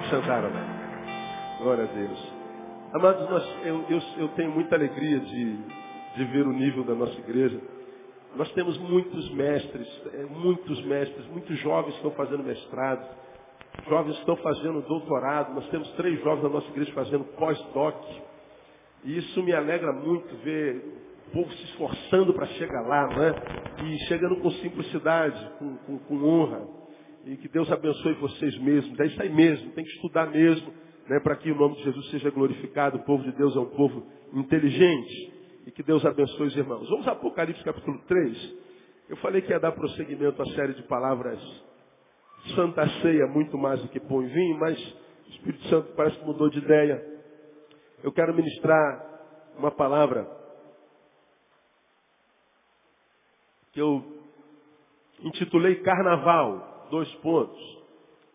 Sentaram, né? Glória a Deus. Amados, eu tenho muita alegria de ver o nível da nossa igreja. Nós temos muitos mestres, muitos jovens que estão fazendo mestrado, jovens que estão fazendo doutorado. Nós temos 3 jovens da nossa igreja fazendo pós-doc. E isso me alegra muito ver o povo se esforçando para chegar lá, não é? E chegando com simplicidade, com honra. E que Deus abençoe vocês mesmos. É isso aí mesmo, tem que estudar mesmo, né, para que o nome de Jesus seja glorificado. O povo de Deus é um povo inteligente. E que Deus abençoe os irmãos. Vamos a Apocalipse capítulo 3. Eu falei que ia dar prosseguimento à série de palavras Santa Ceia, muito mais do que pão e vinho, mas o Espírito Santo parece que mudou de ideia. Eu quero ministrar uma palavra que eu intitulei Carnaval. 2 pontos.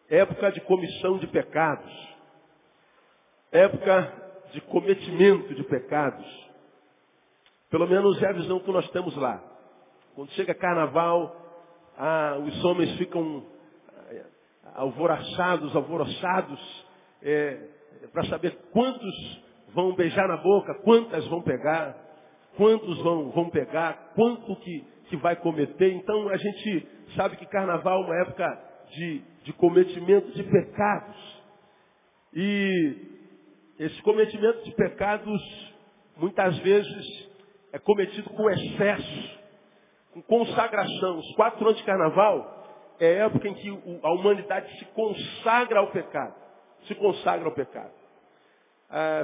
Época de comissão de pecados. Época de cometimento de pecados. Pelo menos é a visão que nós temos lá. Quando chega carnaval, os homens ficam alvoroçados, para saber quantos vão beijar na boca, quantas vão pegar, quantos vão pegar, quanto que vai cometer. Então a gente sabe que carnaval é uma época de cometimento de pecados. E esse cometimento de pecados, muitas vezes, é cometido com excesso, com consagração. Os 4 anos de carnaval é a época em que a humanidade se consagra ao pecado.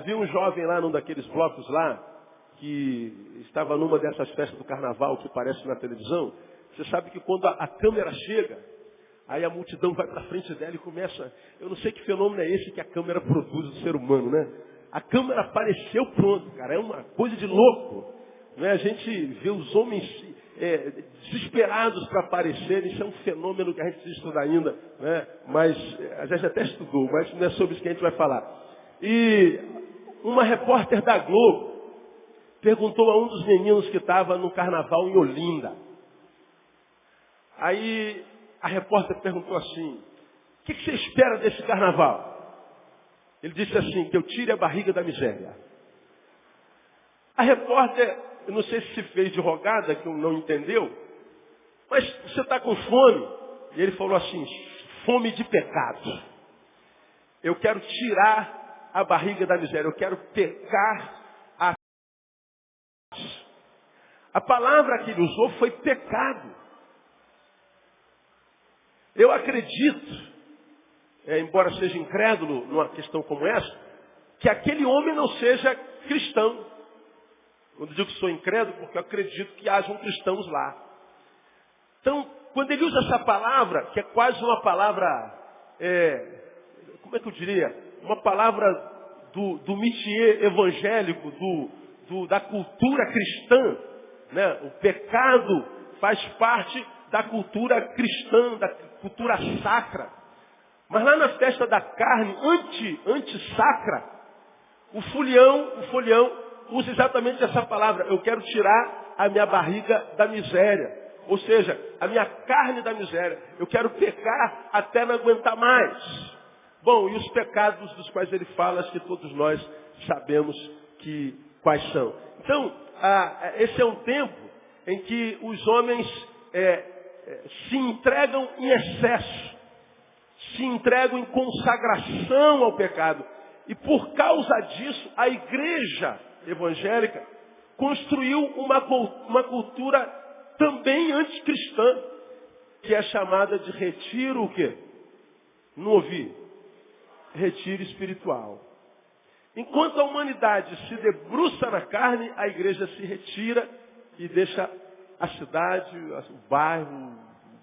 Vi um jovem lá num daqueles blocos lá, que estava numa dessas festas do carnaval que aparece na televisão. Você sabe que quando a câmera chega, aí a multidão vai para frente dela e começa... Eu não sei que fenômeno é esse que a câmera produz do ser humano, né? A câmera apareceu pronto, cara. É uma coisa de louco. Né? A gente vê os homens desesperados para aparecerem. Isso é um fenômeno que a gente precisa estudar ainda. Né? Mas a gente até estudou, mas não é sobre isso que a gente vai falar. E uma repórter da Globo perguntou a um dos meninos que estava no carnaval em Olinda. Aí a repórter perguntou assim: o que você espera desse carnaval? Ele disse assim: que eu tire a barriga da miséria. A repórter, eu não sei se fez de rogada, que não entendeu, mas você está com fome? E ele falou assim: fome de pecado. Eu quero tirar a barriga da miséria, eu quero pecar a palavra que ele usou foi pecado. Eu acredito, embora seja incrédulo numa questão como essa, que aquele homem não seja cristão. Quando digo que sou incrédulo, porque eu acredito que hajam cristãos lá. Então, quando ele usa essa palavra, que é quase uma palavra, como é que eu diria? Uma palavra do métier evangélico, da cultura cristã, né? O pecado faz parte da cultura cristã, da cultura sacra. Mas lá na festa da carne, anti-sacra, o folião usa exatamente essa palavra: eu quero tirar a minha barriga da miséria. Ou seja, a minha carne da miséria. Eu quero pecar até não aguentar mais. Bom, e os pecados dos quais ele fala, acho que todos nós sabemos quais são. Então, esse é um tempo em que os homens se entregam em excesso, se entregam em consagração ao pecado. E por causa disso, a igreja evangélica construiu uma cultura também anticristã, que é chamada de retiro o quê? Não ouvi? Retiro espiritual. Enquanto a humanidade se debruça na carne, a igreja se retira e deixa a cidade, o bairro,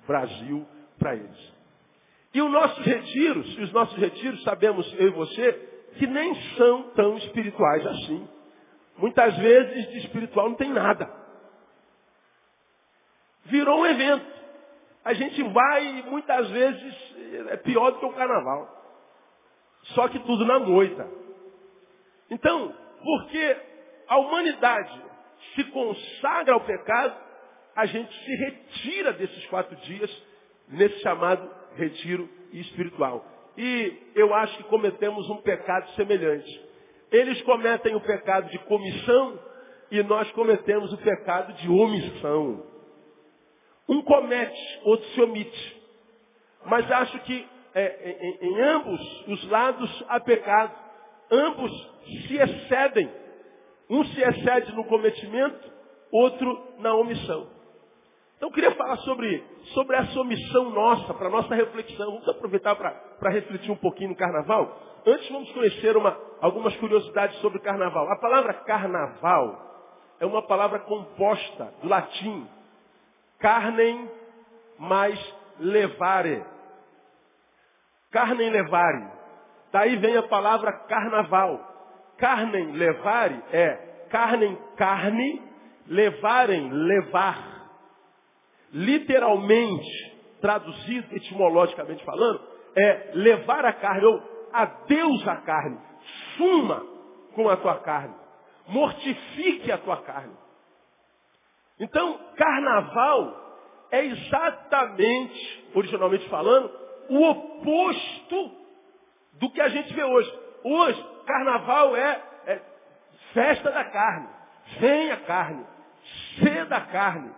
o Brasil para eles. E os nossos retiros, sabemos eu e você, que nem são tão espirituais assim. Muitas vezes de espiritual não tem nada. Virou um evento. A gente vai e muitas vezes é pior do que o carnaval. Só que tudo na moita. Então, porque a humanidade se consagra ao pecado, a gente se retira desses 4 dias nesse chamado retiro espiritual. e eu acho que cometemos um pecado semelhante. Eles cometem o pecado de comissão e nós cometemos o pecado de omissão. Um comete, outro se omite. Mas acho que em ambos os lados há pecado. Ambos se excedem. Um se excede no cometimento, outro na omissão. Então eu queria falar sobre essa omissão nossa, para a nossa reflexão. Vamos aproveitar para refletir um pouquinho no carnaval. Antes vamos conhecer algumas curiosidades sobre o carnaval. A palavra carnaval é uma palavra composta do latim carnem mais levare. Carnem levare. Daí vem a palavra carnaval. Carnem levare é carnem carne, levarem levar. Literalmente, traduzido etimologicamente falando, é levar a carne, ou adeus a carne. Suma com a tua carne. Mortifique a tua carne. Então, carnaval é exatamente, originalmente falando, o oposto do que a gente vê hoje. Hoje, carnaval é festa da carne. Venha carne. Ceda a carne.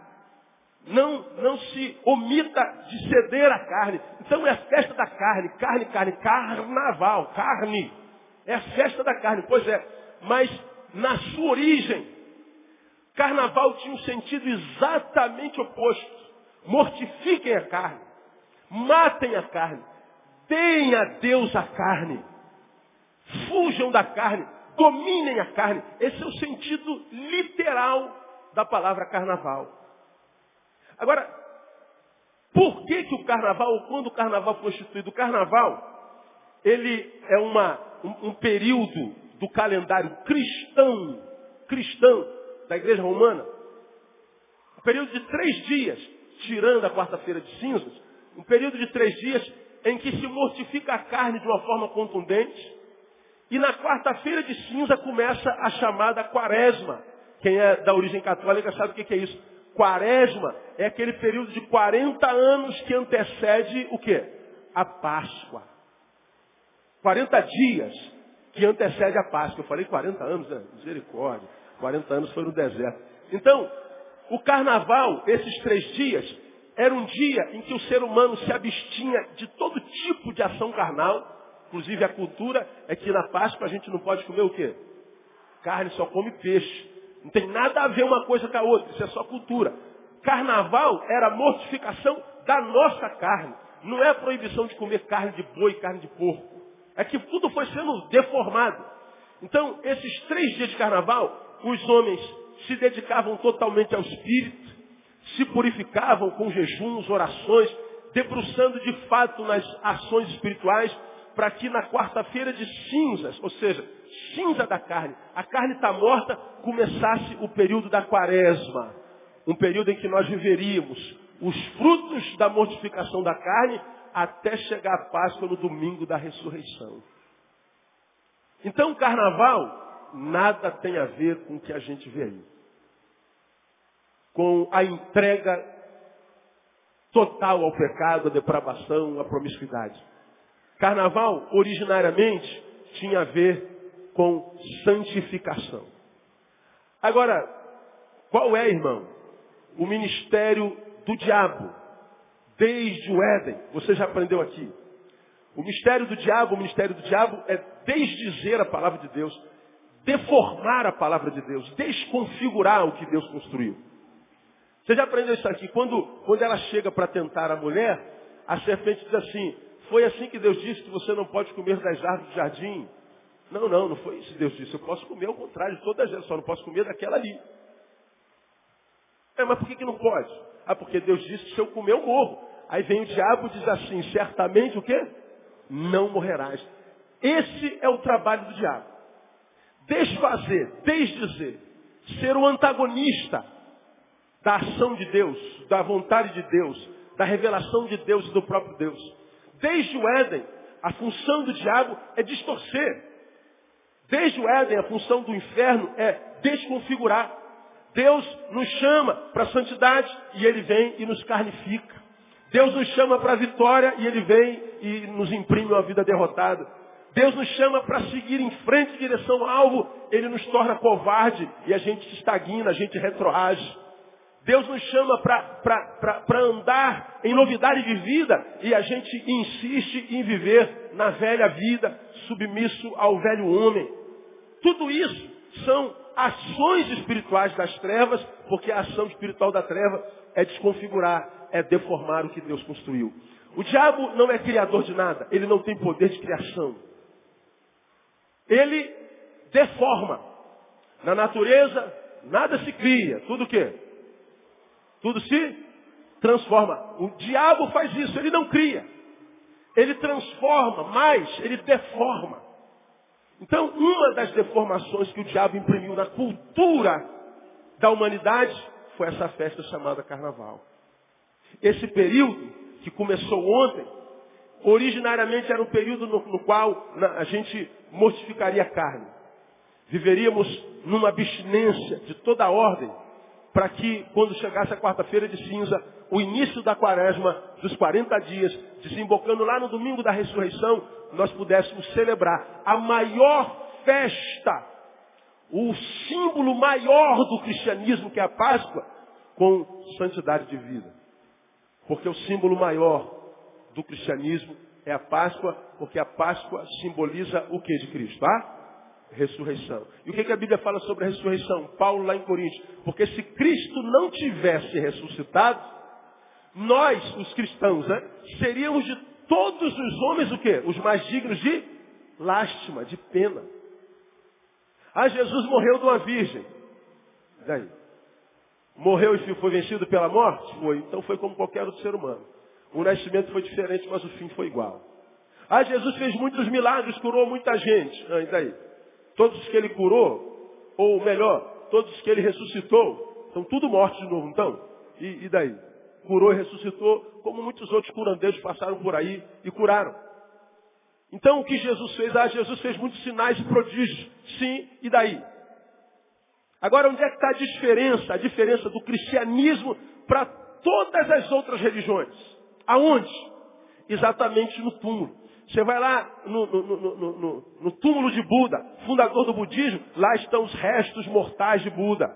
Não se omita de ceder a carne. Então é a festa da carne. Carnaval. Carne. É a festa da carne. Pois é. Mas na sua origem, carnaval tinha um sentido exatamente oposto. Mortifiquem a carne. Matem a carne. Deem a Deus a carne. Fujam da carne. Dominem a carne. Esse é o sentido literal da palavra carnaval. Agora, por que o carnaval, ou quando o carnaval foi instituído? O carnaval, ele é um período do calendário cristão da igreja romana. Um período de 3 dias, tirando a quarta-feira de cinzas, um período de 3 dias em que se mortifica a carne de uma forma contundente. E na quarta-feira de cinza começa a chamada quaresma. Quem é da origem católica sabe o que é isso. Quaresma é aquele período de 40 anos que antecede o quê? A Páscoa. 40 dias que antecede a Páscoa. Eu falei 40 anos, né? Misericórdia. 40 anos foi no deserto. Então, o carnaval, esses 3 dias, era um dia em que o ser humano se abstinha de todo tipo de ação carnal. Inclusive a cultura é que na Páscoa a gente não pode comer o quê? Carne, só come peixe. Não tem nada a ver uma coisa com a outra, isso é só cultura. Carnaval era a mortificação da nossa carne. Não é a proibição de comer carne de boi, carne de porco. É que tudo foi sendo deformado. Então, esses 3 dias de carnaval, os homens se dedicavam totalmente ao espírito, se purificavam com jejuns, orações, debruçando de fato nas ações espirituais, para que na quarta-feira de cinzas, ou seja, cinza da carne, a carne está morta, começasse o período da quaresma. Um período em que nós viveríamos os frutos da mortificação da carne até chegar a Páscoa no domingo da ressurreição. Então o carnaval nada tem a ver com o que a gente vê aí. Com a entrega total ao pecado, à depravação, à promiscuidade. Carnaval, originariamente, tinha a ver com santificação. Agora, qual é, irmão, o ministério do diabo? Desde o Éden, você já aprendeu aqui. O ministério do diabo é desdizer a palavra de Deus, deformar a palavra de Deus, desconfigurar o que Deus construiu. Você já aprendeu isso aqui? Quando ela chega para tentar a mulher, a serpente diz assim: foi assim que Deus disse que você não pode comer das árvores do jardim? Não foi isso que Deus disse. Eu posso comer ao contrário de todas elas, só não posso comer daquela ali. Mas por que não pode? Porque Deus disse que se eu comer eu morro. Aí vem o diabo e diz assim: certamente o quê? Não morrerás. Esse é o trabalho do diabo. Desfazer, desdizer, ser o antagonista da ação de Deus, da vontade de Deus, da revelação de Deus e do próprio Deus. Desde o Éden, a função do diabo é distorcer. Desde o Éden, a função do inferno é desconfigurar. Deus nos chama para a santidade e Ele vem e nos carnifica. Deus nos chama para a vitória e Ele vem e nos imprime uma vida derrotada. Deus nos chama para seguir em frente em direção ao alvo, Ele nos torna covarde e a gente se estagna, a gente retroage. Deus nos chama para andar em novidade de vida e a gente insiste em viver na velha vida, submisso ao velho homem. Tudo isso são ações espirituais das trevas, porque a ação espiritual da treva é desconfigurar, é deformar o que Deus construiu. O diabo não é criador de nada, ele não tem poder de criação. Ele deforma. Na natureza, nada se cria. Tudo o quê? Tudo se transforma. O diabo faz isso, ele não cria. Ele transforma, mas ele deforma. Então, uma das deformações que o diabo imprimiu na cultura da humanidade foi essa festa chamada Carnaval. Esse período, que começou ontem, originariamente era um período no qual a gente mortificaria a carne. Viveríamos numa abstinência de toda a ordem, para que, quando chegasse a quarta-feira de cinza, o início da quaresma, dos 40 dias, desembocando lá no domingo da ressurreição, nós pudéssemos celebrar a maior festa, o símbolo maior do cristianismo, que é a Páscoa, com santidade de vida. Porque o símbolo maior do cristianismo é a Páscoa, porque a Páscoa simboliza o que de Cristo? Ressurreição. E o que a Bíblia fala sobre a ressurreição? Paulo lá em Coríntios. Porque se Cristo não tivesse ressuscitado, nós, os cristãos, seríamos de todos os homens o quê? Os mais dignos de lástima, de pena. Jesus morreu de uma virgem. E daí? Morreu e foi vencido pela morte? Foi. Então foi como qualquer outro ser humano. O nascimento foi diferente, mas o fim foi igual. Jesus fez muitos milagres, curou muita gente. E daí? Todos os que ele curou, ou melhor, todos os que ele ressuscitou, estão tudo mortos de novo, então? E daí? Curou e ressuscitou, como muitos outros curandeiros passaram por aí e curaram. Então o que Jesus fez? Jesus fez muitos sinais e prodígios. Sim, e daí? Agora, onde é que está a diferença? A diferença do cristianismo para todas as outras religiões. Aonde? Exatamente no túmulo. Você vai lá no túmulo de Buda, fundador do budismo, lá estão os restos mortais de Buda.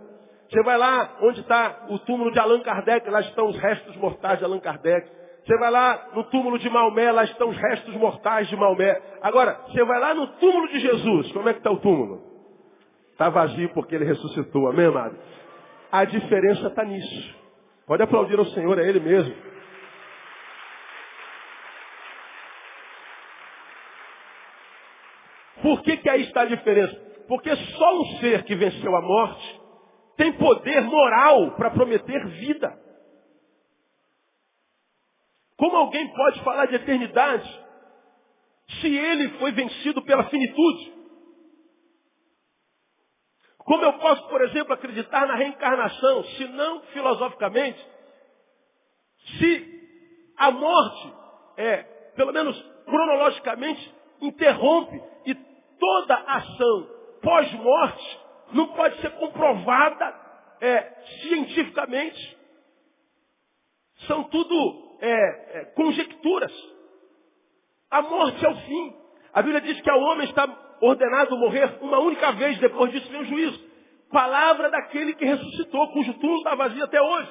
Você vai lá onde está o túmulo de Allan Kardec, lá estão os restos mortais de Allan Kardec. Você vai lá no túmulo de Maomé, lá estão os restos mortais de Maomé. Agora, você vai lá no túmulo de Jesus, como é que está o túmulo? Está vazio porque ele ressuscitou, amém, amado? A diferença está nisso. Pode aplaudir ao Senhor, é Ele mesmo. Por que aí está a diferença? Porque só um ser que venceu a morte tem poder moral para prometer vida. Como alguém pode falar de eternidade se ele foi vencido pela finitude? Como eu posso, por exemplo, acreditar na reencarnação, se não filosoficamente, se a morte, pelo menos cronologicamente, interrompe e toda ação pós-morte não pode ser comprovada cientificamente. São tudo conjecturas. A morte é o fim. A Bíblia diz que ao homem está ordenado morrer uma única vez, depois disso vem o juízo. Palavra daquele que ressuscitou, cujo túmulo está vazio até hoje.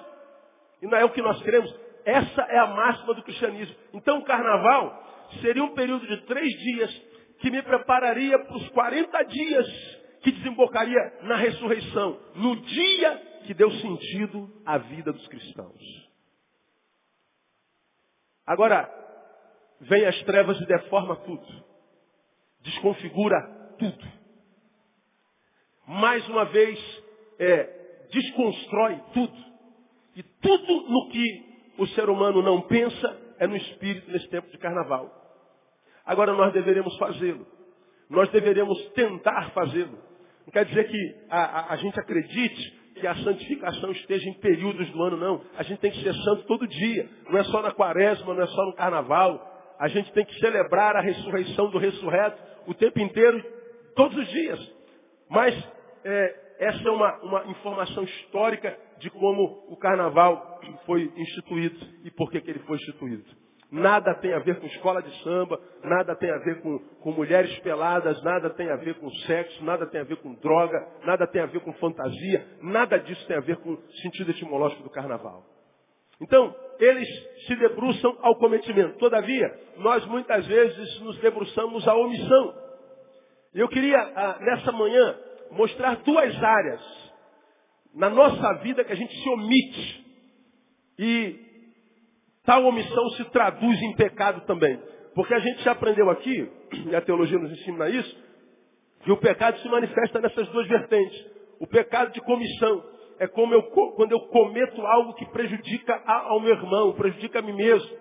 E não é o que nós queremos. Essa é a máxima do cristianismo. Então o carnaval seria um período de 3 dias que me prepararia para os 40 dias que desembocaria na ressurreição, no dia que deu sentido à vida dos cristãos. Agora, vem as trevas e deforma tudo. Desconfigura tudo. Mais uma vez, desconstrói tudo. E tudo no que o ser humano não pensa é no espírito nesse tempo de carnaval. Agora nós deveremos fazê-lo. Nós deveremos tentar fazê-lo. Não quer dizer que a gente acredite que a santificação esteja em períodos do ano, não. A gente tem que ser santo todo dia. Não é só na quaresma, não é só no carnaval. A gente tem que celebrar a ressurreição do ressurreto o tempo inteiro, todos os dias. Mas essa é uma informação histórica de como o carnaval foi instituído e por que ele foi instituído. Nada tem a ver com escola de samba, nada tem a ver com mulheres peladas, nada tem a ver com sexo, nada tem a ver com droga, nada tem a ver com fantasia, nada disso tem a ver com o sentido etimológico do carnaval. Então, eles se debruçam ao cometimento. Todavia, nós muitas vezes nos debruçamos à omissão. Eu queria, nessa manhã, mostrar duas áreas na nossa vida que a gente se omite. E tal omissão se traduz em pecado também. Porque a gente já aprendeu aqui, e a teologia nos ensina isso, que o pecado se manifesta nessas duas vertentes. O pecado de comissão é como quando eu cometo algo que prejudica ao meu irmão, prejudica a mim mesmo.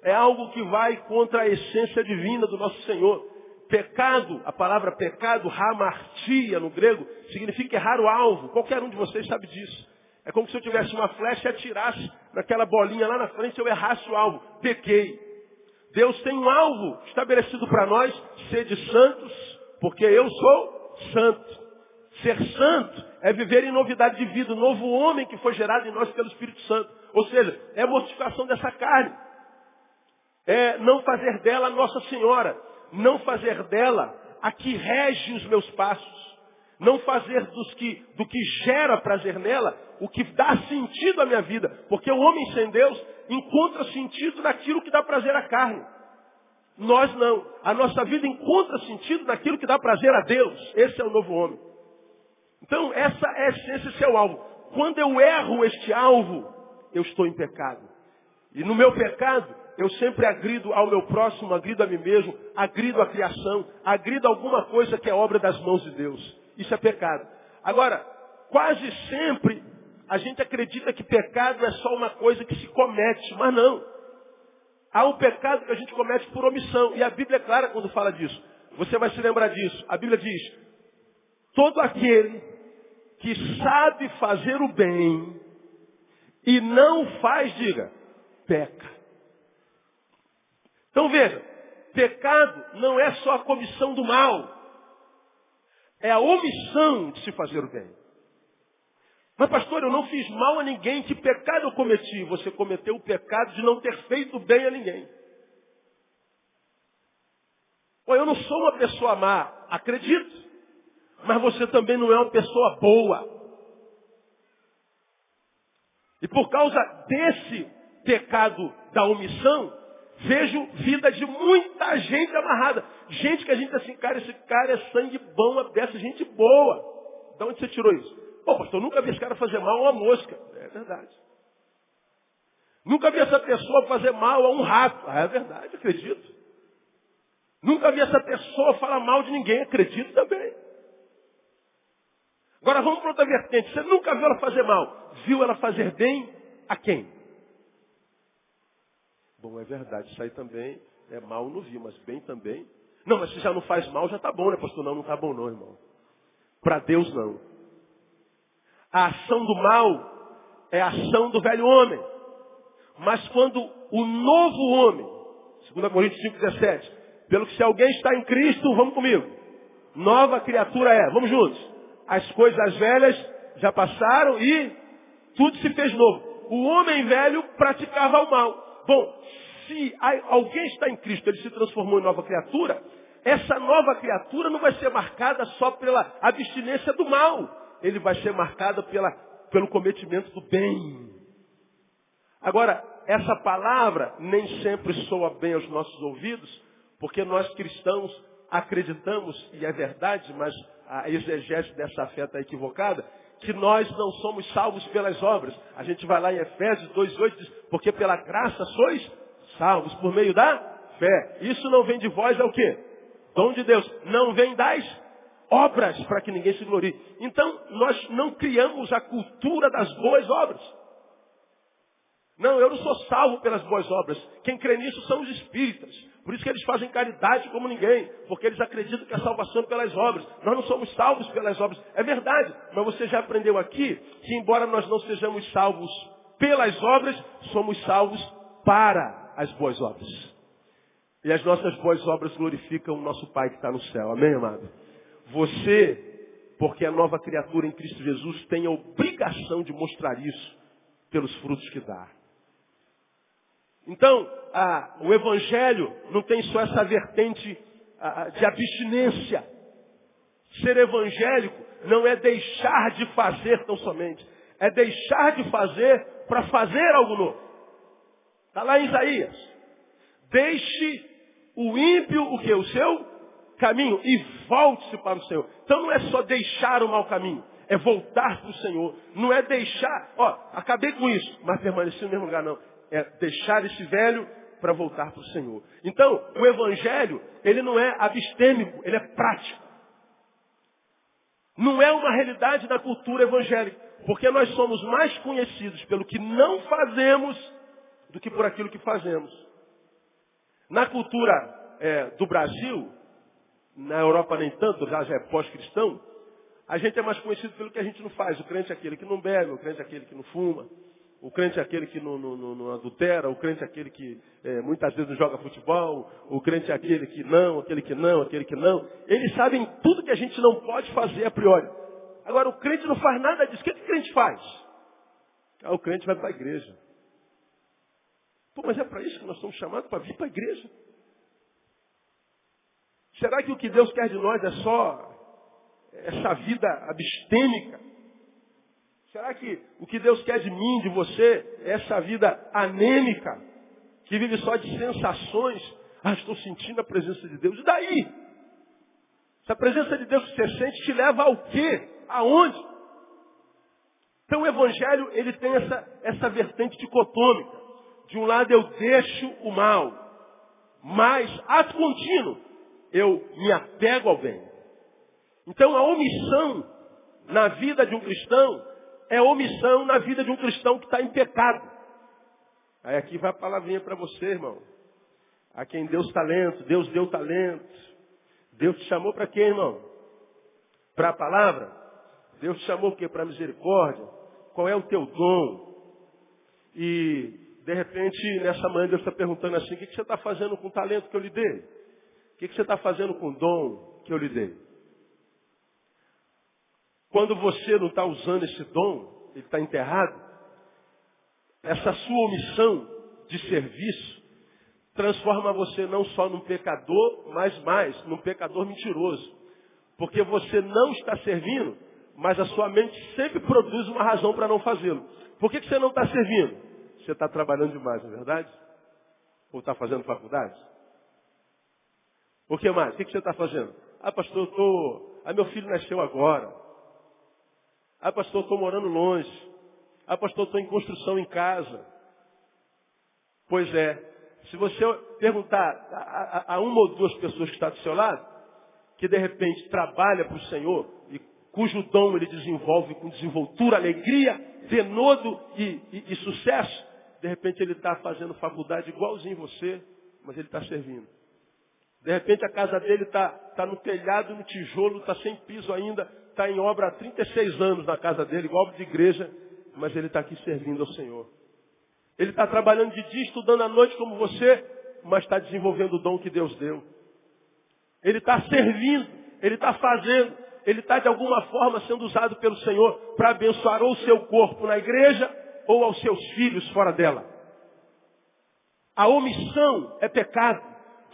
É algo que vai contra a essência divina do nosso Senhor. Pecado, a palavra pecado, hamartia no grego, significa errar o alvo. Qualquer um de vocês sabe disso. É como se eu tivesse uma flecha e atirasse naquela bolinha lá na frente e eu errasse o alvo. Pequei. Deus tem um alvo estabelecido para nós, sede santos, porque eu sou santo. Ser santo é viver em novidade de vida, o novo homem que foi gerado em nós pelo Espírito Santo. Ou seja, é a mortificação dessa carne. É não fazer dela Nossa Senhora. Não fazer dela a que rege os meus passos. Não fazer do que gera prazer nela, o que dá sentido à minha vida. Porque o homem sem Deus encontra sentido naquilo que dá prazer à carne. Nós não. A nossa vida encontra sentido naquilo que dá prazer a Deus. Esse é o novo homem. Então, essa é a essência, esse é o alvo. Quando eu erro este alvo, eu estou em pecado. E no meu pecado, eu sempre agrido ao meu próximo, agrido a mim mesmo, agrido a criação, agrido a alguma coisa que é obra das mãos de Deus. Isso é pecado. Agora, quase sempre a gente acredita que pecado é só uma coisa que se comete, mas não. Há um pecado que a gente comete por omissão. E a Bíblia é clara quando fala disso. Você vai se lembrar disso. A Bíblia diz: todo aquele que sabe fazer o bem e não faz, diga, peca. Então veja, pecado não é só a comissão do mal. É a omissão de se fazer o bem. Mas pastor, eu não fiz mal a ninguém. Que pecado eu cometi? Você cometeu o pecado de não ter feito bem a ninguém. Pô, eu não sou uma pessoa má. Acredito. Mas você também não é uma pessoa boa. E por causa desse pecado da omissão, vejo vida de muita gente amarrada. Gente que a gente assim, cara, esse cara é sangue bom, é dessa gente boa. De onde você tirou isso? Pô, pastor, eu nunca vi esse cara fazer mal a uma mosca. É verdade. Nunca vi essa pessoa fazer mal a um rato. É verdade, acredito. Nunca vi essa pessoa falar mal de ninguém. Acredito também. Agora vamos para outra vertente. Você nunca viu ela fazer mal. Viu ela fazer bem a quem? Bom, é verdade. Isso aí também é mal, não vi, mas bem também. Não, mas se já não faz mal, já está bom, né, pastor? Não, não está bom não, irmão. Para Deus não. A ação do mal é a ação do velho homem. Mas quando o novo homem, 2 Coríntios 5,17, pelo que se alguém está em Cristo, vamos comigo, nova criatura é, vamos juntos. As coisas velhas já passaram e tudo se fez novo. O homem velho praticava o mal. Bom, se alguém está em Cristo, ele se transformou em nova criatura, essa nova criatura não vai ser marcada só pela abstinência do mal. Ele vai ser marcado pelo cometimento do bem. Agora, essa palavra nem sempre soa bem aos nossos ouvidos, porque nós cristãos acreditamos, e é verdade, mas a exegese dessa fé está equivocada, que nós não somos salvos pelas obras. A gente vai lá em Efésios 2,8 diz, porque pela graça sois salvos por meio da fé. Isso não vem de vós, é o quê? Dom de Deus. Não vem das obras, para que ninguém se glorie. Então, nós não criamos a cultura das boas obras. Não, eu não sou salvo pelas boas obras. Quem crê nisso são os espíritas. Por isso que eles fazem caridade como ninguém. Porque eles acreditam que a salvação é pelas obras. Nós não somos salvos pelas obras. É verdade. Mas você já aprendeu aqui que embora nós não sejamos salvos pelas obras, somos salvos para as boas obras. E as nossas boas obras glorificam o nosso Pai que está no céu. Amém, amado? Você Porque a nova criatura em Cristo Jesus tem a obrigação de mostrar isso pelos frutos que dá. Então, o Evangelho não tem só essa vertente de abstinência. Ser evangélico não é deixar de fazer tão somente. É deixar de fazer para fazer algo novo. Está lá em Isaías. Deixe o ímpio o quê? O seu caminho e volte-se para o Senhor. Então não é só deixar o mau caminho. É voltar para o Senhor. Não é deixar, acabei com isso, mas permaneci no mesmo lugar, não. É deixar esse velho para voltar para o Senhor. Então, o Evangelho, ele não é abstêmico, ele é prático. Não é uma realidade da cultura evangélica. Porque nós somos mais conhecidos pelo que não fazemos do que por aquilo que fazemos. Na cultura do Brasil, na Europa nem tanto, já é pós-cristão, a gente é mais conhecido pelo que a gente não faz. O crente é aquele que não bebe, o crente é aquele que não fuma, o crente é aquele que não adultera, o crente é aquele que muitas vezes não joga futebol, o crente é aquele que não, aquele que não, aquele que não. Eles sabem tudo que a gente não pode fazer a priori. Agora, o crente não faz nada disso. O que o crente faz? O crente vai para a igreja. Pô, mas é para isso que nós somos chamados, para vir para a igreja. Será que o que Deus quer de nós é só essa vida abstêmica? Será que o que Deus quer de mim, de você, é essa vida anêmica, que vive só de sensações? Estou sentindo a presença de Deus. E daí? Se a presença de Deus que você sente te leva ao quê? Aonde? Então o Evangelho, ele tem essa vertente dicotômica. De um lado eu deixo o mal, mas, ato contínuo, eu me apego ao bem. Então a omissão na vida de um cristão é omissão na vida de um cristão que está em pecado. Aí aqui vai a palavrinha para você, irmão. A quem Deus talento, Deus deu talento. Deus te chamou para quê, irmão? Para a palavra? Deus te chamou o quê? Para a misericórdia? Qual é o teu dom? E, de repente, nessa manhã Deus está perguntando assim, o que você está fazendo com o talento que eu lhe dei? O que você está fazendo com o dom que eu lhe dei? Quando você não está usando esse dom, ele está enterrado, essa sua omissão de serviço transforma você não só num pecador, mas mais, num pecador mentiroso. Porque você não está servindo, mas a sua mente sempre produz uma razão para não fazê-lo. Por que você não está servindo? Você está trabalhando demais, não é verdade? Ou está fazendo faculdade? O que mais? O que você está fazendo? Pastor, meu filho nasceu agora. Pastor, estou morando longe. Pastor, estou em construção em casa. Pois é. Se você perguntar a uma ou duas pessoas que estão do seu lado, que de repente trabalha para o Senhor, e cujo dom ele desenvolve com desenvoltura, alegria, denodo e sucesso, de repente ele está fazendo faculdade igualzinho você, mas ele está servindo. De repente a casa dele está no telhado, no tijolo, está sem piso ainda, está em obra há 36 anos na casa dele, igual de igreja, mas ele está aqui servindo ao Senhor. Ele está trabalhando de dia, estudando à noite como você, mas está desenvolvendo o dom que Deus deu. Ele está servindo, ele está fazendo, ele está de alguma forma sendo usado pelo Senhor para abençoar ou o seu corpo na igreja ou aos seus filhos fora dela. A omissão é pecado.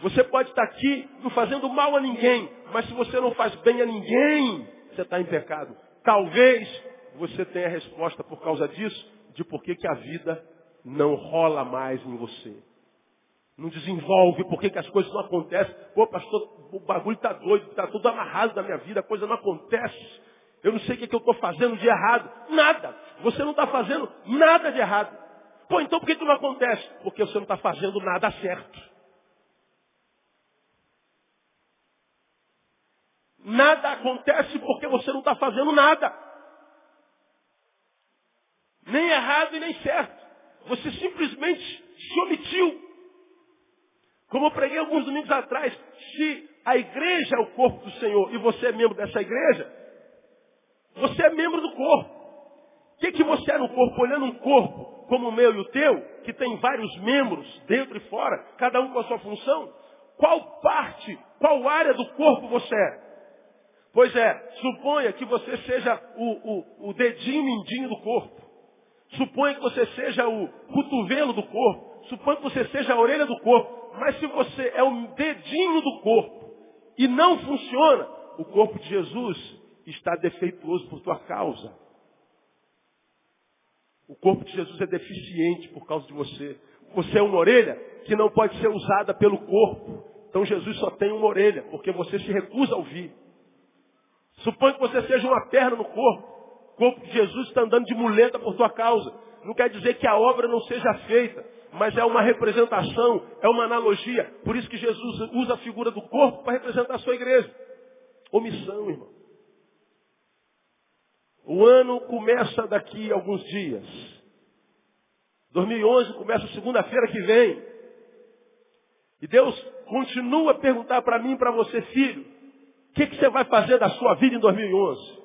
Você pode estar aqui não fazendo mal a ninguém, mas se você não faz bem a ninguém, você está em pecado. Talvez você tenha a resposta por causa disso, de por que a vida não rola mais em você. Não desenvolve, por que as coisas não acontecem. Pô, pastor, o bagulho está doido, está tudo amarrado na minha vida, a coisa não acontece. Eu não sei o que eu estou fazendo de errado. Nada. Você não está fazendo nada de errado. Pô, então por que não acontece? Porque você não está fazendo nada certo. Nada acontece porque você não está fazendo nada. Nem errado e nem certo. Você simplesmente se omitiu. Como eu preguei alguns domingos atrás, se a igreja é o corpo do Senhor e você é membro dessa igreja, você é membro do corpo. O que você é no corpo? Olhando um corpo como o meu e o teu, que tem vários membros dentro e fora, cada um com a sua função, qual parte, qual área do corpo você é? Pois é, suponha que você seja o dedinho mindinho do corpo. Suponha que você seja o cotovelo do corpo. Suponha que você seja a orelha do corpo. Mas se você é o dedinho do corpo e não funciona, o corpo de Jesus está defeituoso por tua causa. O corpo de Jesus é deficiente por causa de você. Você é uma orelha que não pode ser usada pelo corpo. Então Jesus só tem uma orelha, porque você se recusa a ouvir. Suponha que você seja uma perna no corpo. O corpo de Jesus está andando de muleta por tua causa. Não quer dizer que a obra não seja feita, mas é uma representação, é uma analogia. Por isso que Jesus usa a figura do corpo para representar a sua igreja. Omissão, irmão. O ano começa daqui a alguns dias. 2011 começa segunda-feira que vem. E Deus continua a perguntar para mim e para você, filho, o que você vai fazer da sua vida em 2011?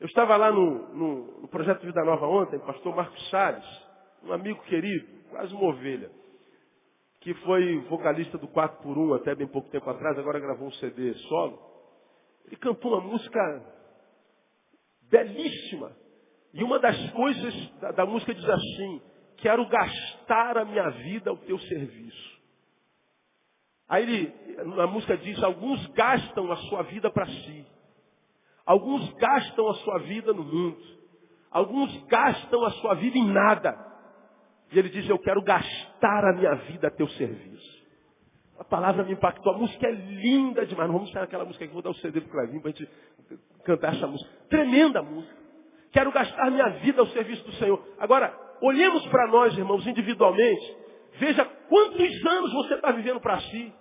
Eu estava lá no Projeto Vida Nova ontem, pastor Marcos Salles, um amigo querido, quase uma ovelha, que foi vocalista do 4x1 até bem pouco tempo atrás, agora gravou um CD solo. Ele cantou uma música belíssima. E uma das coisas da música diz assim: quero gastar a minha vida ao teu serviço. Aí a música diz: alguns gastam a sua vida para si. Alguns gastam a sua vida no mundo. Alguns gastam a sua vida em nada. E ele diz: eu quero gastar a minha vida a teu serviço. A palavra me impactou. A música é linda demais. Não vamos sair daquela música aqui. Vou dar o CD pro Clavinho para a gente cantar essa música. Tremenda música. Quero gastar minha vida ao serviço do Senhor. Agora, olhemos para nós, irmãos, individualmente. Veja quantos anos você está vivendo para si.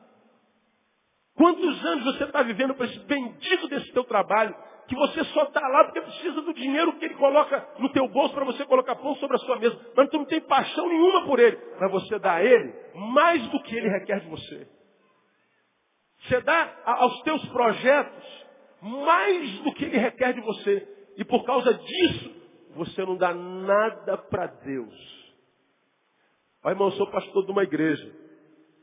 Quantos anos você está vivendo para esse bendito desse teu trabalho, que você só está lá porque precisa do dinheiro que ele coloca no teu bolso para você colocar pão sobre a sua mesa. Mas tu não tem paixão nenhuma por ele. Mas você dá a ele mais do que ele requer de você. Você dá aos teus projetos mais do que ele requer de você. E por causa disso, você não dá nada para Deus. Ó, irmão, eu sou pastor de uma igreja.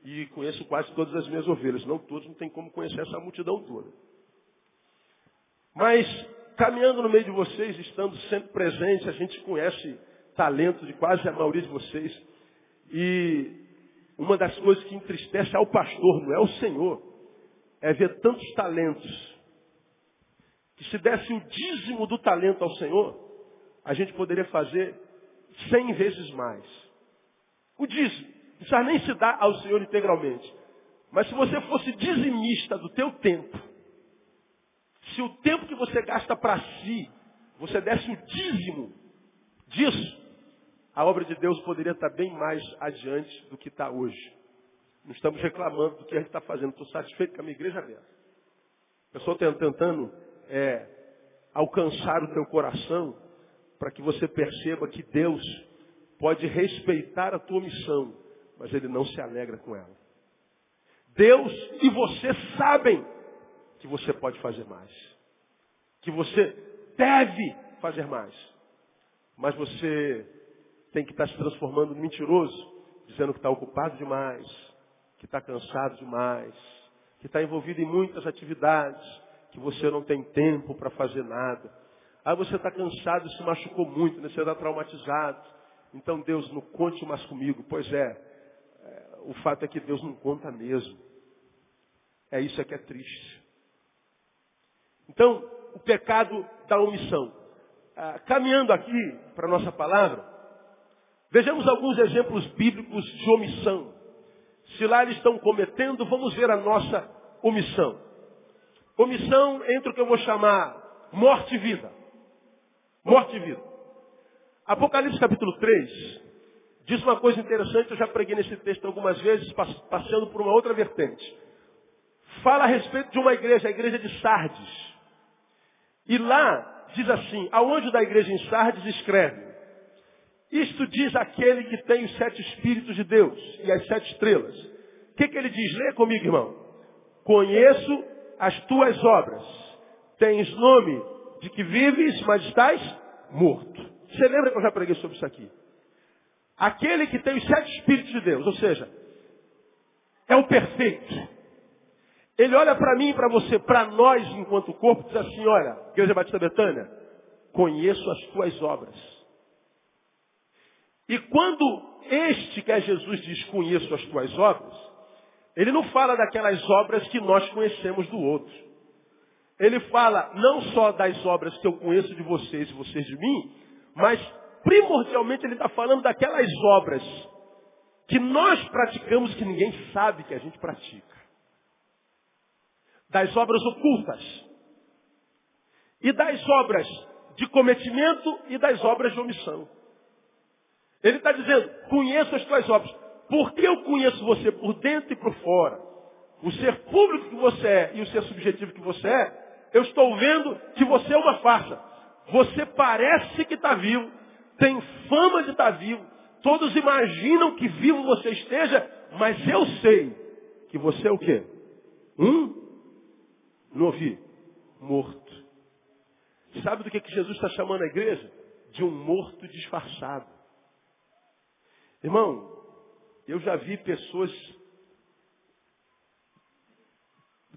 E conheço quase todas as minhas ovelhas. Não todos, não tem como conhecer essa multidão toda. Mas, caminhando no meio de vocês, estando sempre presente, a gente conhece talento de quase a maioria de vocês. E uma das coisas que entristece ao pastor, não é o Senhor, é ver tantos talentos. Que se desse o dízimo do talento ao Senhor, a gente poderia fazer 100 vezes mais. O dízimo. Não precisa nem se dar ao Senhor integralmente. Mas se você fosse dizimista do teu tempo, se o tempo que você gasta para si, você desse o dízimo disso, a obra de Deus poderia estar bem mais adiante do que está hoje. Não estamos reclamando do que a gente está fazendo. Estou satisfeito com a minha igreja dessa. Eu estou tentando alcançar o teu coração para que você perceba que Deus pode respeitar a tua missão, mas Ele não se alegra com ela. Deus e você sabem que você pode fazer mais. Que você deve fazer mais. Mas você tem que estar se transformando em mentiroso, dizendo que está ocupado demais, que está cansado demais, que está envolvido em muitas atividades, que você não tem tempo para fazer nada. Aí você está cansado e se machucou muito, né? Você está traumatizado. Então Deus não conte mais comigo. Pois o fato é que Deus não conta mesmo. Isso é que é triste. Então, o pecado da omissão. Caminhando aqui para a nossa palavra, vejamos alguns exemplos bíblicos de omissão. Se lá eles estão cometendo, vamos ver a nossa omissão. Omissão entre o que eu vou chamar morte e vida. Morte e vida. Apocalipse capítulo 3 diz uma coisa interessante, eu já preguei nesse texto algumas vezes, passando por uma outra vertente. Fala a respeito de uma igreja, a igreja de Sardes. E lá diz assim: ao anjo da igreja em Sardes escreve: isto diz aquele que tem os 7 Espíritos de Deus e as 7 estrelas. O que ele diz? Lê comigo, irmão. Conheço as tuas obras. Tens nome de que vives, mas estás morto. Você lembra que eu já preguei sobre isso aqui? Aquele que tem os 7 Espíritos de Deus, ou seja, é o perfeito. Ele olha para mim e para você, para nós enquanto corpo, e diz assim, olha, Igreja Batista Betânia, conheço as tuas obras. E quando este que é Jesus diz, conheço as tuas obras, ele não fala daquelas obras que nós conhecemos do outro. Ele fala não só das obras que eu conheço de vocês e vocês de mim, mas primordialmente ele está falando daquelas obras que nós praticamos que ninguém sabe que a gente pratica. Das obras ocultas. E das obras de cometimento e das obras de omissão. Ele está dizendo, conheço as tuas obras. Porque eu conheço você por dentro e por fora. O ser público que você é e o ser subjetivo que você é, eu estou vendo que você é uma farsa. Você parece que está vivo, tem fama de estar vivo, todos imaginam que vivo você esteja, mas eu sei que você é o quê? Não ouvi? Morto. Sabe do que Jesus está chamando a igreja? De um morto disfarçado. Irmão, eu já vi pessoas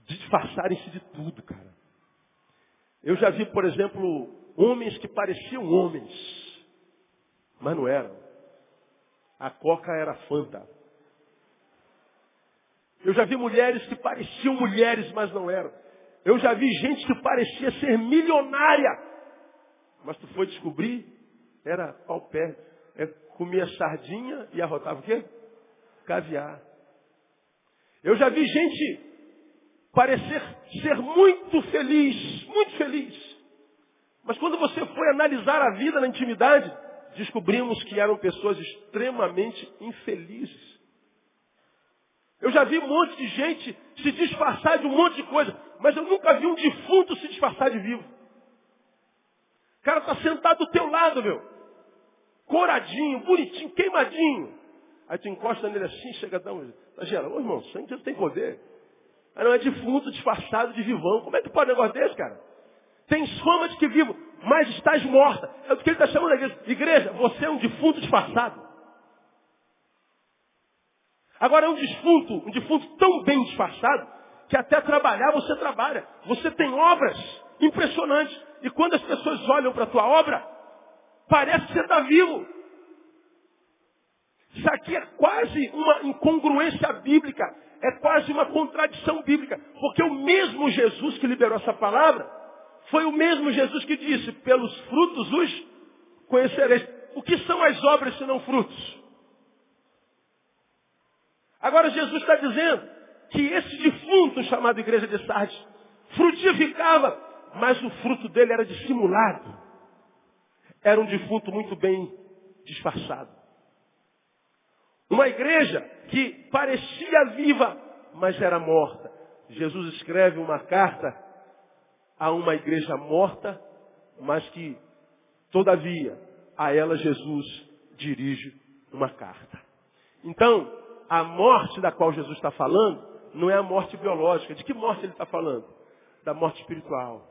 disfarçarem-se de tudo, cara. Eu já vi, por exemplo, homens que pareciam homens, mas não eram. A Coca era Fanta. Eu já vi mulheres que pareciam mulheres, mas não eram. Eu já vi gente que parecia ser milionária, mas tu foi descobrir, era pau pé. Comia sardinha e arrotava o quê? Caviar. Eu já vi gente parecer ser muito feliz, muito feliz. Mas quando você foi analisar a vida na intimidade, descobrimos que eram pessoas extremamente infelizes. Eu já vi um monte de gente se disfarçar de um monte de coisa, mas eu nunca vi um defunto se disfarçar de vivo. O cara está sentado do teu lado, meu. Coradinho, bonitinho, queimadinho. Aí tu encosta nele assim, chega a dar um... Exagera, ô irmão, sangue não tem poder. Aí não é defunto disfarçado de vivão. Como é que pode um negócio desse, cara? Tens fama de que vivo, mas estás morta. É o que ele está chamando a igreja. Igreja, você é um defunto disfarçado. Agora é um defunto tão bem disfarçado, que até trabalhar você trabalha. Você tem obras impressionantes. E quando as pessoas olham para a tua obra, parece que você está vivo. Isso aqui é quase uma incongruência bíblica. É quase uma contradição bíblica. Porque o mesmo Jesus que liberou essa palavra, foi o mesmo Jesus que disse, pelos frutos os conhecereis. O que são as obras se não frutos? Agora Jesus está dizendo que esse defunto chamado Igreja de Sardes frutificava, mas o fruto dele era dissimulado. Era um defunto muito bem disfarçado. Uma igreja que parecia viva, mas era morta. Jesus escreve uma carta a uma igreja morta, mas que, todavia, a ela Jesus dirige uma carta. Então, a morte da qual Jesus está falando, não é a morte biológica. De que morte ele está falando? Da morte espiritual.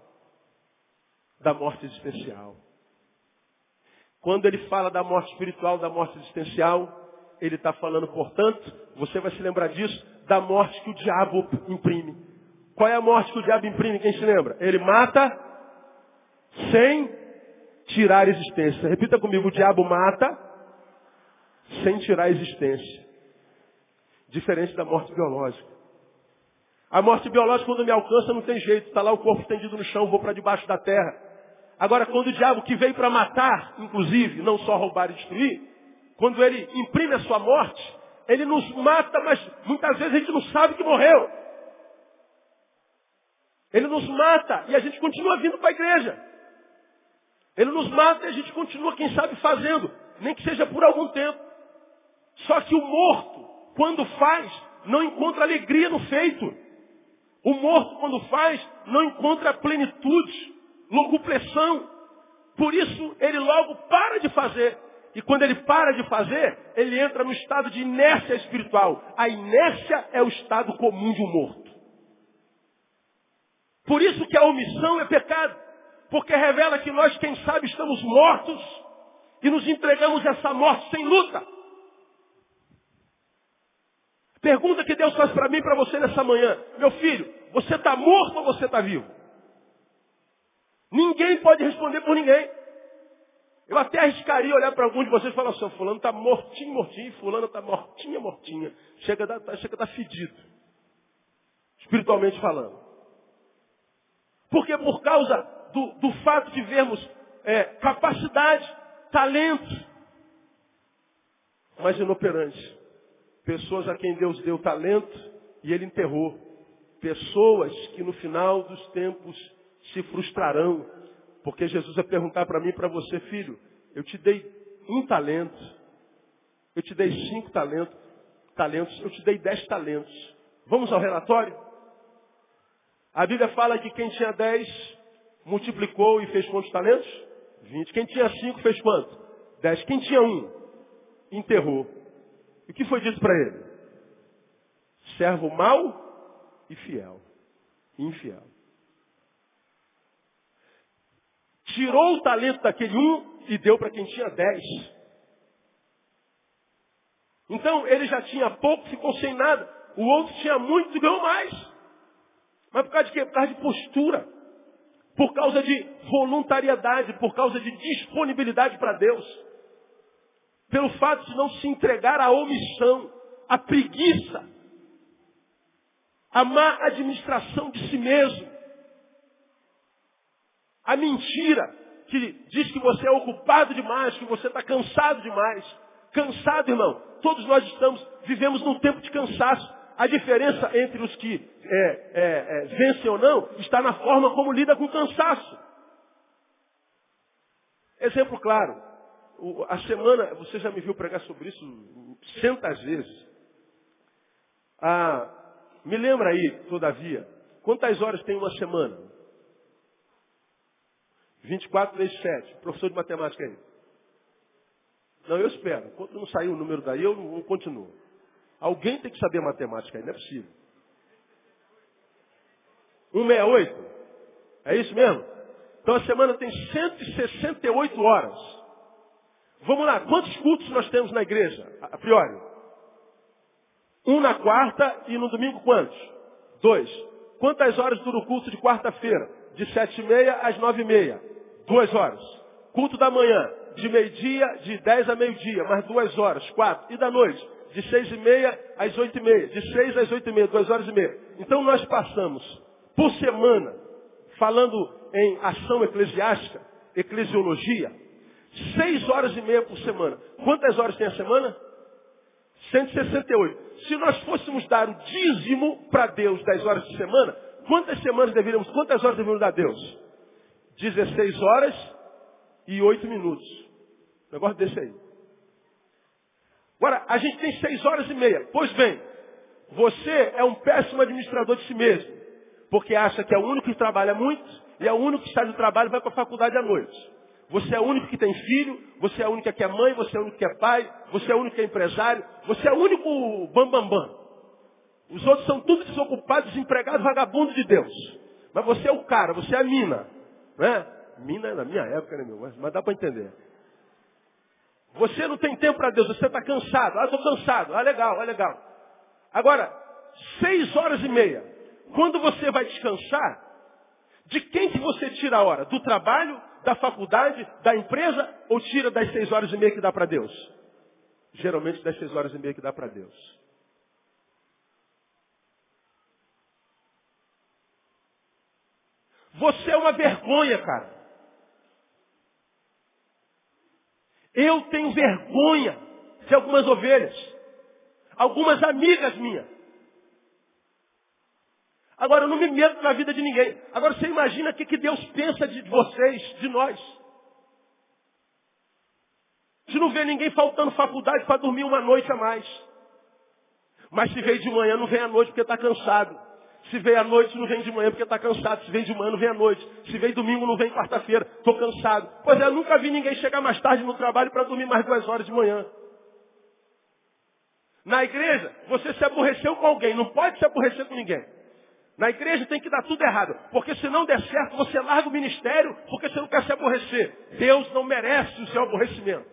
Da morte existencial. Quando ele fala da morte espiritual, da morte existencial, ele está falando, portanto, você vai se lembrar disso, da morte que o diabo imprime. Qual é a morte que o diabo imprime? Quem se lembra? Ele mata sem tirar a existência. Repita comigo, o diabo mata sem tirar a existência. Diferente da morte biológica. A morte biológica, quando me alcança, não tem jeito. Está lá o corpo estendido no chão, vou para debaixo da terra. Agora, quando o diabo que veio para matar, inclusive, não só roubar e destruir, quando ele imprime a sua morte, ele nos mata, mas muitas vezes a gente não sabe que morreu. Ele nos mata e a gente continua vindo para a igreja. Ele nos mata e a gente continua, quem sabe, fazendo, nem que seja por algum tempo. Só que o morto, quando faz, não encontra alegria no feito. O morto, quando faz, não encontra plenitude, locupressão. Por isso, ele logo para de fazer. E quando ele para de fazer, ele entra no estado de inércia espiritual. A inércia é o estado comum de um morto. Por isso que a omissão é pecado. Porque revela que nós, quem sabe, estamos mortos e nos entregamos a essa morte sem luta. Pergunta que Deus faz para mim e para você nessa manhã. Meu filho, Você está morto ou você está vivo? Ninguém pode responder por ninguém. Eu até arriscaria olhar para alguns de vocês e falar assim, fulano está mortinho, mortinho, fulano está mortinha, mortinha. Chega a estar fedido. Espiritualmente falando. Porque por causa do fato de vermos capacidade, talento, mas inoperante. Pessoas a quem Deus deu talento e Ele enterrou. Pessoas que no final dos tempos se frustrarão. Porque Jesus vai perguntar para mim e para você, filho, eu te dei 1 talento, eu te dei 5 talentos, eu te dei 10 talentos. Vamos ao relatório? A Bíblia fala que quem tinha 10 multiplicou e fez quantos talentos? 20. Quem tinha 5 fez quanto? 10. Quem tinha 1? Enterrou. E o que foi dito para ele? Servo mau e fiel. Infiel. Tirou o talento daquele 1 e deu para quem tinha 10. Então ele já tinha pouco, ficou sem nada. O outro tinha muito e ganhou mais. Mas por causa de quê? Por causa de postura. Por causa de voluntariedade. Por causa de disponibilidade para Deus. Pelo fato de não se entregar à omissão, à preguiça, à má administração de si mesmo. A mentira que diz que você é ocupado demais, que você está cansado demais. Cansado, irmão. Todos nós vivemos num tempo de cansaço. A diferença entre os que vencem ou não está na forma como lida com o cansaço. Exemplo claro. A semana, você já me viu pregar sobre isso centas vezes. Me lembra aí, todavia, quantas horas tem uma semana? 24 vezes 7. Professor de matemática aí. Não, eu espero. Enquanto não sair o número daí, eu não continuo. Alguém tem que saber matemática aí, não é possível. 168? É isso mesmo? Então a semana tem 168 horas. Vamos lá, quantos cultos nós temos na igreja, a priori? 1 na quarta e no domingo quantos? 2. Quantas horas dura o culto de quarta-feira? De 7h30 às 9h30. 2 horas. Culto da manhã, de meio-dia, de 10 a meio-dia, mais 2 horas, 4. E da noite, de 6h30 às 8h30. De 6 às 8h30, 2 horas e meia. Então nós passamos, por semana, falando em ação eclesiástica, eclesiologia, 6 horas e meia por semana. Quantas horas tem a semana? 168. Se nós fôssemos dar o dízimo para Deus 10 horas de semana, quantas horas deveríamos dar a Deus? 16 horas e 8 minutos. Um negócio desse aí. Agora, a gente tem 6 horas e meia. Pois bem, você é um péssimo administrador de si mesmo. Porque acha que é o único que trabalha muito e é o único que sai do trabalho e vai para a faculdade à noite. Você é o único que tem filho, você é o único que é mãe, você é o único que é pai, você é o único que é empresário, você é o único bambambam. Os outros são tudo desocupados, desempregados, vagabundos de Deus. Mas você é o cara, você é a mina. Né? Mina é na minha época, né, meu? Mas dá para entender. Você não tem tempo para Deus, você está cansado. Estou cansado. Legal, legal. Agora, 6 horas e meia. Quando você vai descansar, de quem que você tira a hora? Do trabalho, da faculdade, da empresa, ou tira das 6 horas e meia que dá para Deus? Geralmente das 6 horas e meia que dá para Deus. Você é uma vergonha, cara. Eu tenho vergonha de algumas ovelhas. Algumas amigas minhas. Agora, eu não me meto na vida de ninguém. Agora, você imagina o que Deus pensa de vocês, de nós. Se não vê ninguém faltando faculdade para dormir uma noite a mais. Mas se veio de manhã, não vem à noite porque está cansado. Se veio à noite, não vem de manhã porque está cansado. Se veio de manhã, não vem à noite. Se veio domingo, não vem quarta-feira. Estou cansado. Pois é, eu nunca vi ninguém chegar mais tarde no trabalho para dormir mais 2 horas de manhã. Na igreja, você se aborreceu com alguém. Não pode se aborrecer com ninguém. Na igreja tem que dar tudo errado. Porque se não der certo, você larga o ministério porque você não quer se aborrecer. Deus não merece o seu aborrecimento.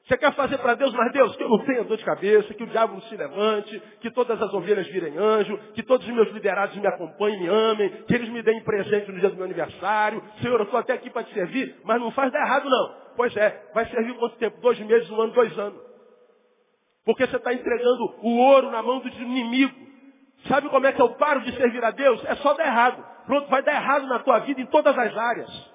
Você quer fazer para Deus, mas Deus, que eu não tenha dor de cabeça, que o diabo não se levante, que todas as ovelhas virem anjo, que todos os meus liderados me acompanhem, me amem, que eles me deem presente no dia do meu aniversário. Senhor, eu estou até aqui para te servir, mas não faz dar errado não. Pois é, vai servir quanto tempo? 2 meses, 1 ano, 2 anos. Porque você está entregando o ouro na mão do inimigo. Sabe como é que eu paro de servir a Deus? É só dar errado. Pronto, vai dar errado na tua vida em todas as áreas.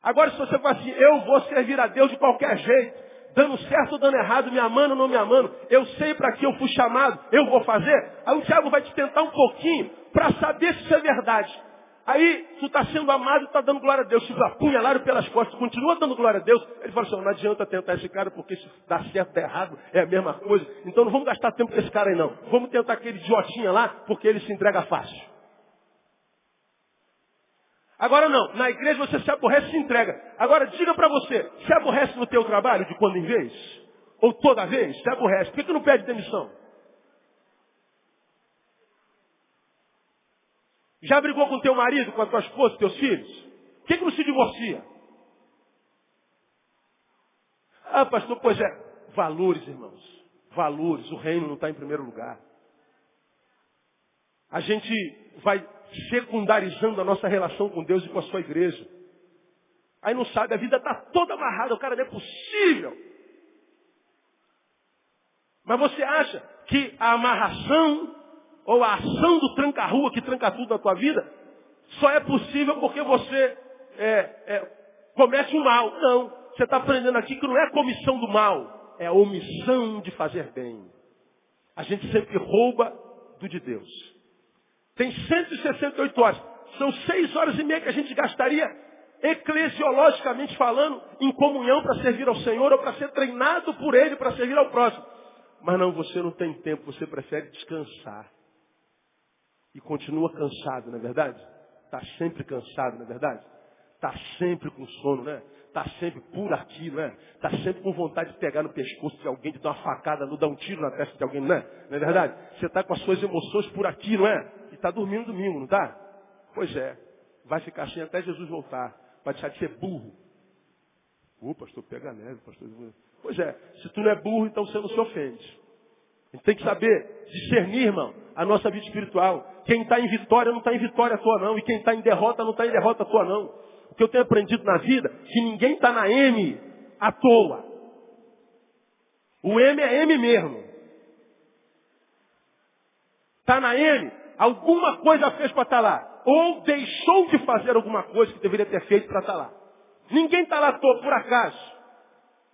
Agora, se você fala assim, eu vou servir a Deus de qualquer jeito, dando certo ou dando errado, me amando ou não me amando, eu sei para que eu fui chamado, eu vou fazer, aí o diabo vai te tentar um pouquinho para saber se isso é verdade. Aí, tu está sendo amado e está dando glória a Deus, te apunhalaram pelas costas, continua dando glória a Deus, ele fala assim, não adianta tentar esse cara, porque se dá certo ou dá errado, é a mesma coisa, então não vamos gastar tempo com esse cara aí não, vamos tentar aquele idiotinha lá, porque ele se entrega fácil. Agora não, na igreja você se aborrece e se entrega. Agora diga para você, se aborrece no teu trabalho de quando em vez? Ou toda vez? Se aborrece. Por que tu não pede demissão? Já brigou com teu marido, com a tua esposa, teus filhos? Por que não se divorcia? Ah, pastor, pois é. Valores, irmãos. Valores. O reino não está em primeiro lugar. A gente vai secundarizando a nossa relação com Deus e com a sua igreja. Aí não sabe, a vida está toda amarrada, o cara não é possível. Mas você acha que a amarração ou a ação do tranca-rua que tranca tudo na tua vida só é possível porque você comete um mal? Não. Você está aprendendo aqui que não é a comissão do mal, é a omissão de fazer bem. A gente sempre rouba do de Deus. Tem 168 horas. São 6 horas e meia que a gente gastaria, eclesiologicamente falando, em comunhão para servir ao Senhor ou para ser treinado por Ele para servir ao próximo. Mas não, você não tem tempo, você prefere descansar. E continua cansado, não é verdade? Está sempre cansado, não é verdade? Está sempre com sono, né? Está sempre por aqui, não é? Está sempre com vontade de pegar no pescoço de alguém, de dar uma facada, não dar um tiro na testa de alguém, não é? Não é verdade? Você está com as suas emoções por aqui, não é? E está dormindo domingo, não está? Pois é. Vai ficar assim até Jesus voltar. Vai deixar de ser burro. Pastor, pega leve, pastor. Pois é. Se tu não é burro, então você não se ofende. A gente tem que saber discernir, irmão, a nossa vida espiritual. Quem está em vitória não está em vitória tua, não. E quem está em derrota não está em derrota tua, não. O que eu tenho aprendido na vida, que ninguém está na M à toa. O M é M mesmo. Está na M, alguma coisa fez para estar lá. Ou deixou de fazer alguma coisa que deveria ter feito para estar lá. Ninguém está lá à toa, por acaso.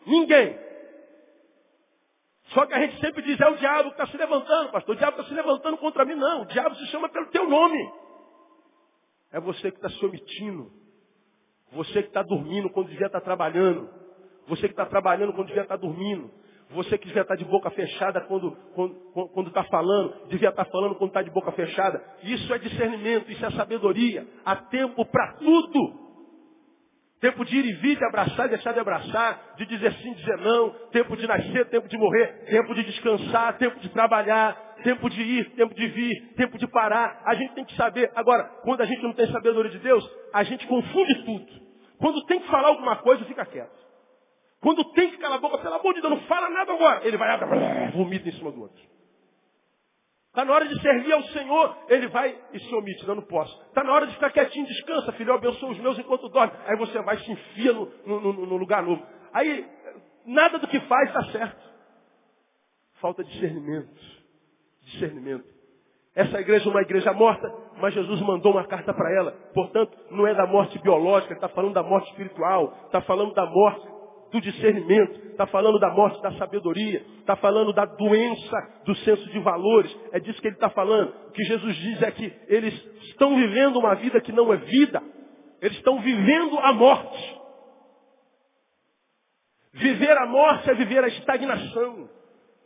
Ninguém. Só que a gente sempre diz, é o diabo que está se levantando, pastor. O diabo está se levantando contra mim. Não, o diabo se chama pelo teu nome. É você que está se omitindo. Você que está dormindo quando devia estar trabalhando. Você que está trabalhando quando devia estar dormindo. Você que devia estar de boca fechada quando está falando. Devia estar falando quando está de boca fechada. Isso é discernimento, isso é sabedoria. Há tempo para tudo. Tempo de ir e vir, de abraçar e deixar de abraçar. De dizer sim, dizer não. Tempo de nascer, tempo de morrer. Tempo de descansar, tempo de trabalhar. Tempo de ir, tempo de vir, tempo de parar. A gente tem que saber. Agora, quando a gente não tem sabedoria de Deus, a gente confunde tudo. Quando tem que falar alguma coisa, fica quieto. Quando tem que calar a boca, pelo amor de Deus, não fala nada agora. Ele vai, vomita em cima do outro. Está na hora de servir ao Senhor, ele vai e se omite, não posso. Está na hora de ficar quietinho, descansa, filho, eu abençoo os meus enquanto dorme. Aí você vai e se enfia no lugar novo. Aí, nada do que faz está certo. Falta discernimento. Discernimento. Essa igreja é uma igreja morta, mas Jesus mandou uma carta para ela. Portanto, não é da morte biológica, ele está falando da morte espiritual, está falando da morte do discernimento, está falando da morte da sabedoria, está falando da doença do senso de valores. É disso que ele está falando. O que Jesus diz é que eles estão vivendo uma vida que não é vida. Eles estão vivendo a morte. Viver a morte é viver a estagnação.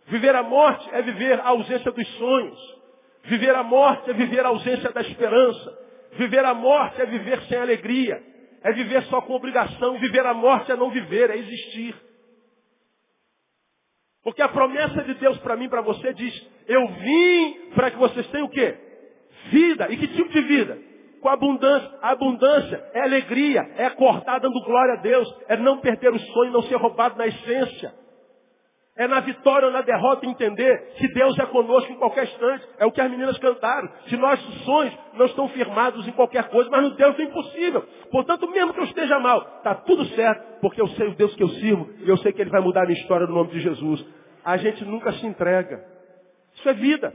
Viver a morte é viver a ausência dos sonhos. Viver a morte é viver a ausência da esperança. Viver a morte é viver sem alegria. É viver só com obrigação. Viver a morte é não viver, é existir. Porque a promessa de Deus para mim, para você, diz, eu vim para que vocês tenham o quê? Vida. E que tipo de vida? com abundância. A abundância é alegria, é acordar dando glória a Deus, é não perder o sonho, não ser roubado na essência. É na vitória ou na derrota entender que Deus é conosco em qualquer instante. É o que as meninas cantaram. Se nossos sonhos não estão firmados em qualquer coisa, mas no Deus é impossível. Portanto, mesmo que eu esteja mal, está tudo certo, porque eu sei o Deus que eu sirvo e eu sei que Ele vai mudar a minha história no nome de Jesus. A gente nunca se entrega. Isso é vida.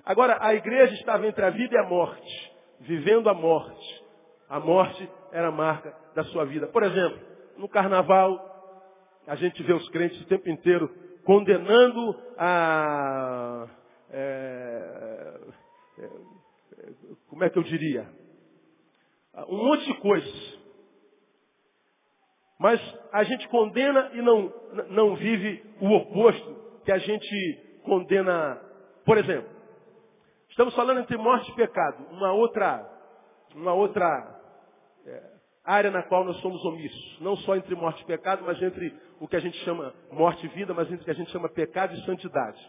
Agora, a igreja estava entre a vida e a morte, vivendo a morte. A morte era a marca da sua vida. Por exemplo, no carnaval, a gente vê os crentes o tempo inteiro condenando como é que eu diria? Um monte de coisas. Mas a gente condena e não vive o oposto que a gente condena. Por exemplo, estamos falando entre morte e pecado. Uma outra área na qual nós somos omissos. Não só entre morte e pecado, mas entre o que a gente chama morte e vida, mas entre o que a gente chama pecado e santidade.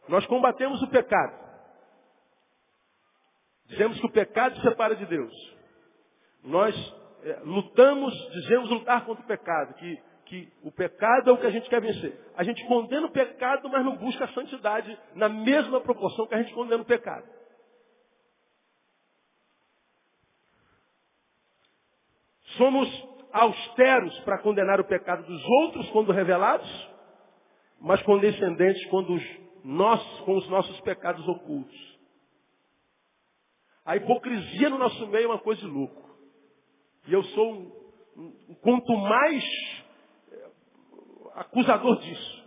Nós combatemos o pecado. Dizemos que o pecado se separa de Deus. Nós dizemos lutar contra o pecado, que o pecado é o que a gente quer vencer. A gente condena o pecado, mas não busca a santidade na mesma proporção que a gente condena o pecado. Somos austeros para condenar o pecado dos outros quando revelados, mas condescendentes com os nossos pecados ocultos. A hipocrisia no nosso meio é uma coisa de louco. E eu sou quanto mais acusador disso,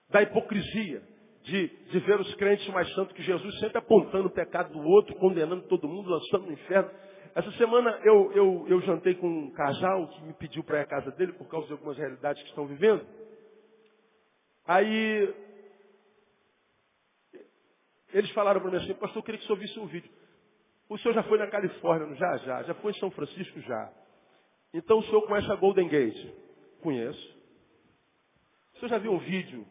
da hipocrisia, de ver os crentes mais santos que Jesus, sempre apontando o pecado do outro, condenando todo mundo, lançando no inferno. Essa semana eu jantei com um casal que me pediu para ir à casa dele por causa de algumas realidades que estão vivendo. Aí eles falaram para mim assim: pastor, eu queria que o senhor visse um vídeo. O senhor já foi na Califórnia? Já foi em São Francisco? Já. Então o senhor conhece a Golden Gate? Conheço. O senhor já viu um vídeo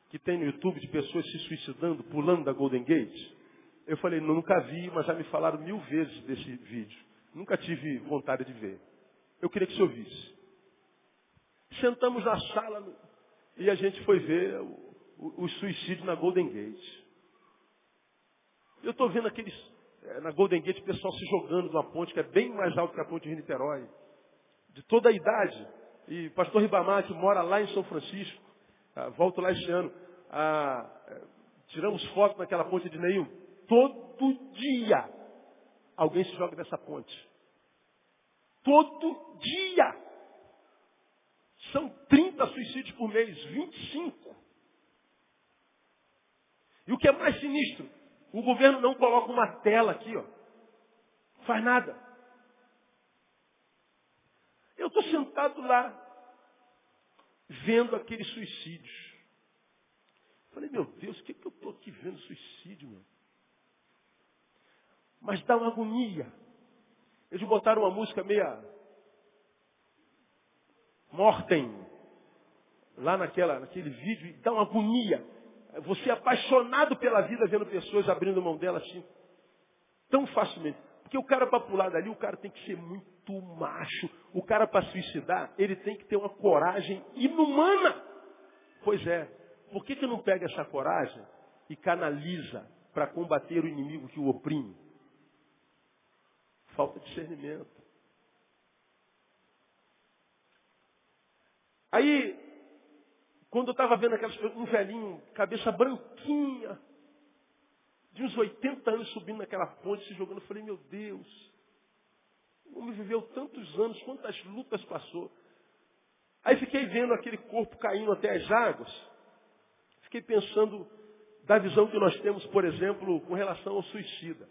que tem no YouTube de pessoas se suicidando, pulando da Golden Gate? Eu falei, nunca vi, mas já me falaram 1000 vezes desse vídeo. Nunca tive vontade de ver. Eu queria que o senhor visse. Sentamos na sala e a gente foi ver os suicídios na Golden Gate. Eu estou vendo na Golden Gate, o pessoal se jogando de uma ponte que é bem mais alta que a ponte de Niterói. De toda a idade. E pastor Ribamar, que mora lá em São Francisco, volto lá este ano, tiramos foto naquela ponte de Neil. Todo dia alguém se joga dessa ponte. Todo dia. São 30 suicídios por mês, 25. E o que é mais sinistro, o governo não coloca uma tela aqui, ó. Não faz nada. Eu estou sentado lá, vendo aqueles suicídios. Falei, meu Deus, o que eu estou aqui vendo suicídio, meu? Mas dá uma agonia. Eles botaram uma música meia mortem lá naquele vídeo e dá uma agonia. Você é apaixonado pela vida vendo pessoas abrindo mão dela assim, tão facilmente. Porque o cara para pular dali, o cara tem que ser muito macho. O cara para suicidar, ele tem que ter uma coragem inumana. Pois é. Por que não pega essa coragem e canaliza para combater o inimigo que o oprime? Falta de discernimento. Aí, quando eu estava vendo um velhinho, cabeça branquinha, de uns 80 anos subindo naquela ponte, se jogando, eu falei, meu Deus, o homem viveu tantos anos, quantas lutas passou. Aí fiquei vendo aquele corpo caindo até as águas, fiquei pensando da visão que nós temos, por exemplo, com relação ao suicida.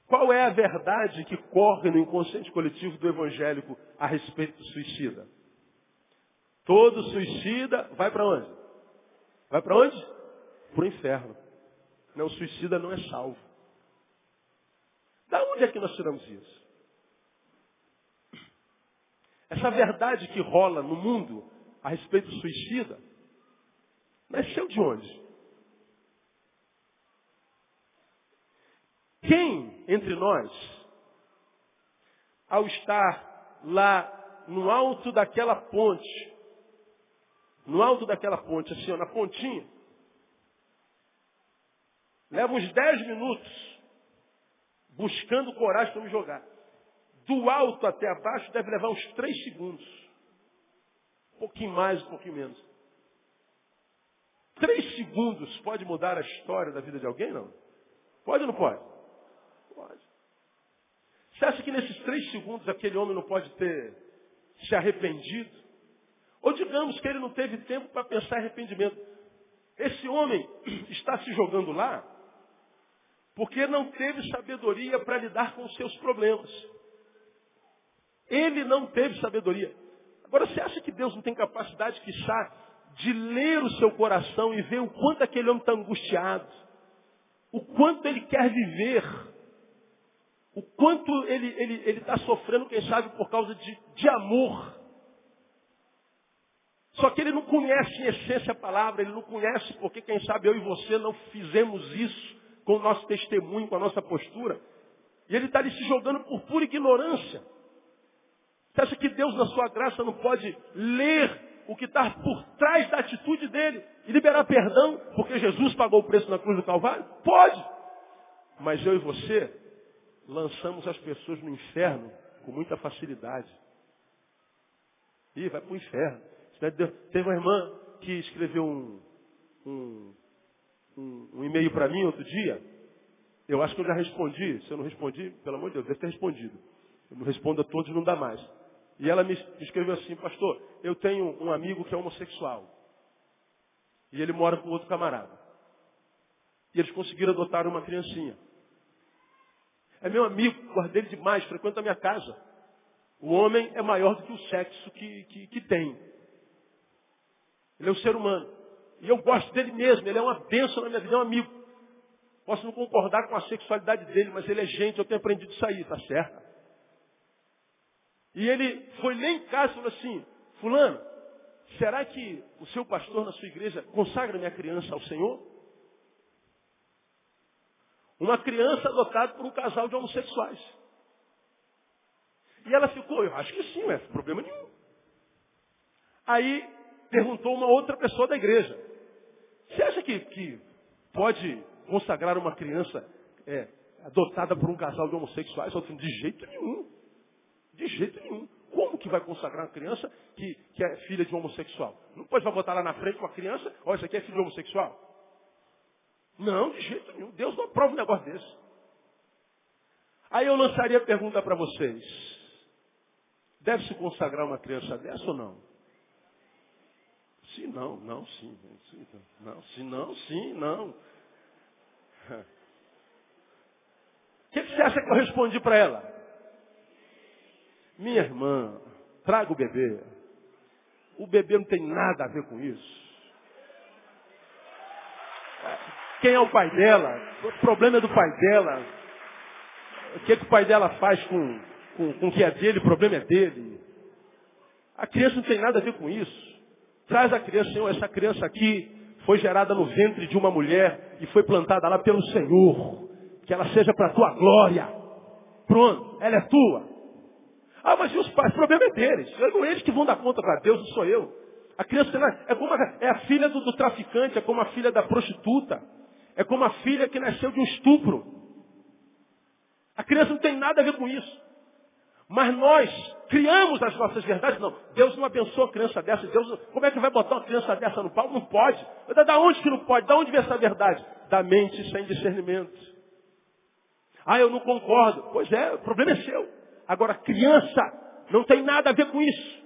Qual é a verdade que corre no inconsciente coletivo do evangélico a respeito do suicida? Todo suicida vai para onde? Vai para onde? Para o inferno. Não, o suicida não é salvo. Da onde é que nós tiramos isso? Essa verdade que rola no mundo a respeito do suicida, nasceu de onde? Quem entre nós, ao estar lá no alto daquela ponte, assim, ó, na pontinha, leva uns 10 minutos buscando coragem para me jogar. Do alto até abaixo deve levar uns 3 segundos. Um pouquinho mais, um pouquinho menos. 3 segundos pode mudar a história da vida de alguém, não? Pode ou não pode? Pode. Você acha que nesses 3 segundos aquele homem não pode ter se arrependido? Ou digamos que ele não teve tempo para pensar em arrependimento. Esse homem está se jogando lá porque não teve sabedoria para lidar com os seus problemas. Ele não teve sabedoria. Agora, você acha que Deus não tem capacidade, quiçá, de ler o seu coração e ver o quanto aquele homem está angustiado, o quanto ele quer viver, o quanto ele está sofrendo, quem sabe, por causa de amor. Só que ele não conhece em essência a palavra, ele não conhece porque, quem sabe, eu e você não fizemos isso com o nosso testemunho, com a nossa postura. E ele está ali se jogando por pura ignorância. Você acha que Deus, na sua graça, não pode ler o que está por trás da atitude dele e liberar perdão, porque Jesus pagou o preço na cruz do Calvário? Pode. Mas eu e você lançamos as pessoas no inferno com muita facilidade. Ih, vai para o inferno. Teve uma irmã que escreveu um e-mail para mim outro dia. Eu acho que eu já respondi. Se eu não respondi, pelo amor de Deus, deve ter respondido. Eu não respondo a todos, não dá mais. E ela me escreveu assim: pastor, eu tenho um amigo que é homossexual. E ele mora com outro camarada. E eles conseguiram adotar uma criancinha. É meu amigo, guardo ele demais, frequenta a minha casa. O homem é maior do que o sexo que tem. Ele é um ser humano. E eu gosto dele mesmo, ele é uma bênção na minha vida, é um amigo. Posso não concordar com a sexualidade dele, mas ele é gente, eu tenho aprendido isso aí, tá certo? E ele foi lá em casa e falou assim: fulano, será que o seu pastor na sua igreja consagra minha criança ao Senhor? Uma criança adotada por um casal de homossexuais. E ela ficou: eu acho que sim, não é problema nenhum. Aí perguntou uma outra pessoa da igreja: você acha que pode consagrar uma criança adotada por um casal de homossexuais? Eu falei: de jeito nenhum. De jeito nenhum. Como que vai consagrar uma criança que é filha de um homossexual? Não pode botar lá na frente uma criança: olha, isso aqui é filho de um homossexual. Não, de jeito nenhum. Deus não aprova um negócio desse. Aí eu lançaria a pergunta para vocês: deve-se consagrar uma criança dessa ou não? Sim, não, não, sim. Sim, não, sim, não, sim, não. O que você acha que eu respondi para ela? Minha irmã, traga o bebê. O bebê não tem nada a ver com isso. Quem é o pai dela? O problema é do pai dela. O que o pai dela faz com o que é dele? O problema é dele. A criança não tem nada a ver com isso. Traz a criança, Senhor. Essa criança aqui foi gerada no ventre de uma mulher e foi plantada lá pelo Senhor. Que ela seja para a tua glória. Pronto, ela é tua. Ah, mas e os pais? O problema é deles. São eles que vão dar conta para Deus, não sou eu. A criança é a filha do traficante, é como a filha da prostituta. É como a filha que nasceu de um estupro. A criança não tem nada a ver com isso. Mas nós criamos as nossas verdades. Não, Deus não abençoa a criança dessa. Como é que vai botar uma criança dessa no pau? Não pode. Da onde que não pode? Da onde vem essa verdade? Da mente sem discernimento. Ah, eu não concordo. Pois é, o problema é seu. Agora, criança não tem nada a ver com isso.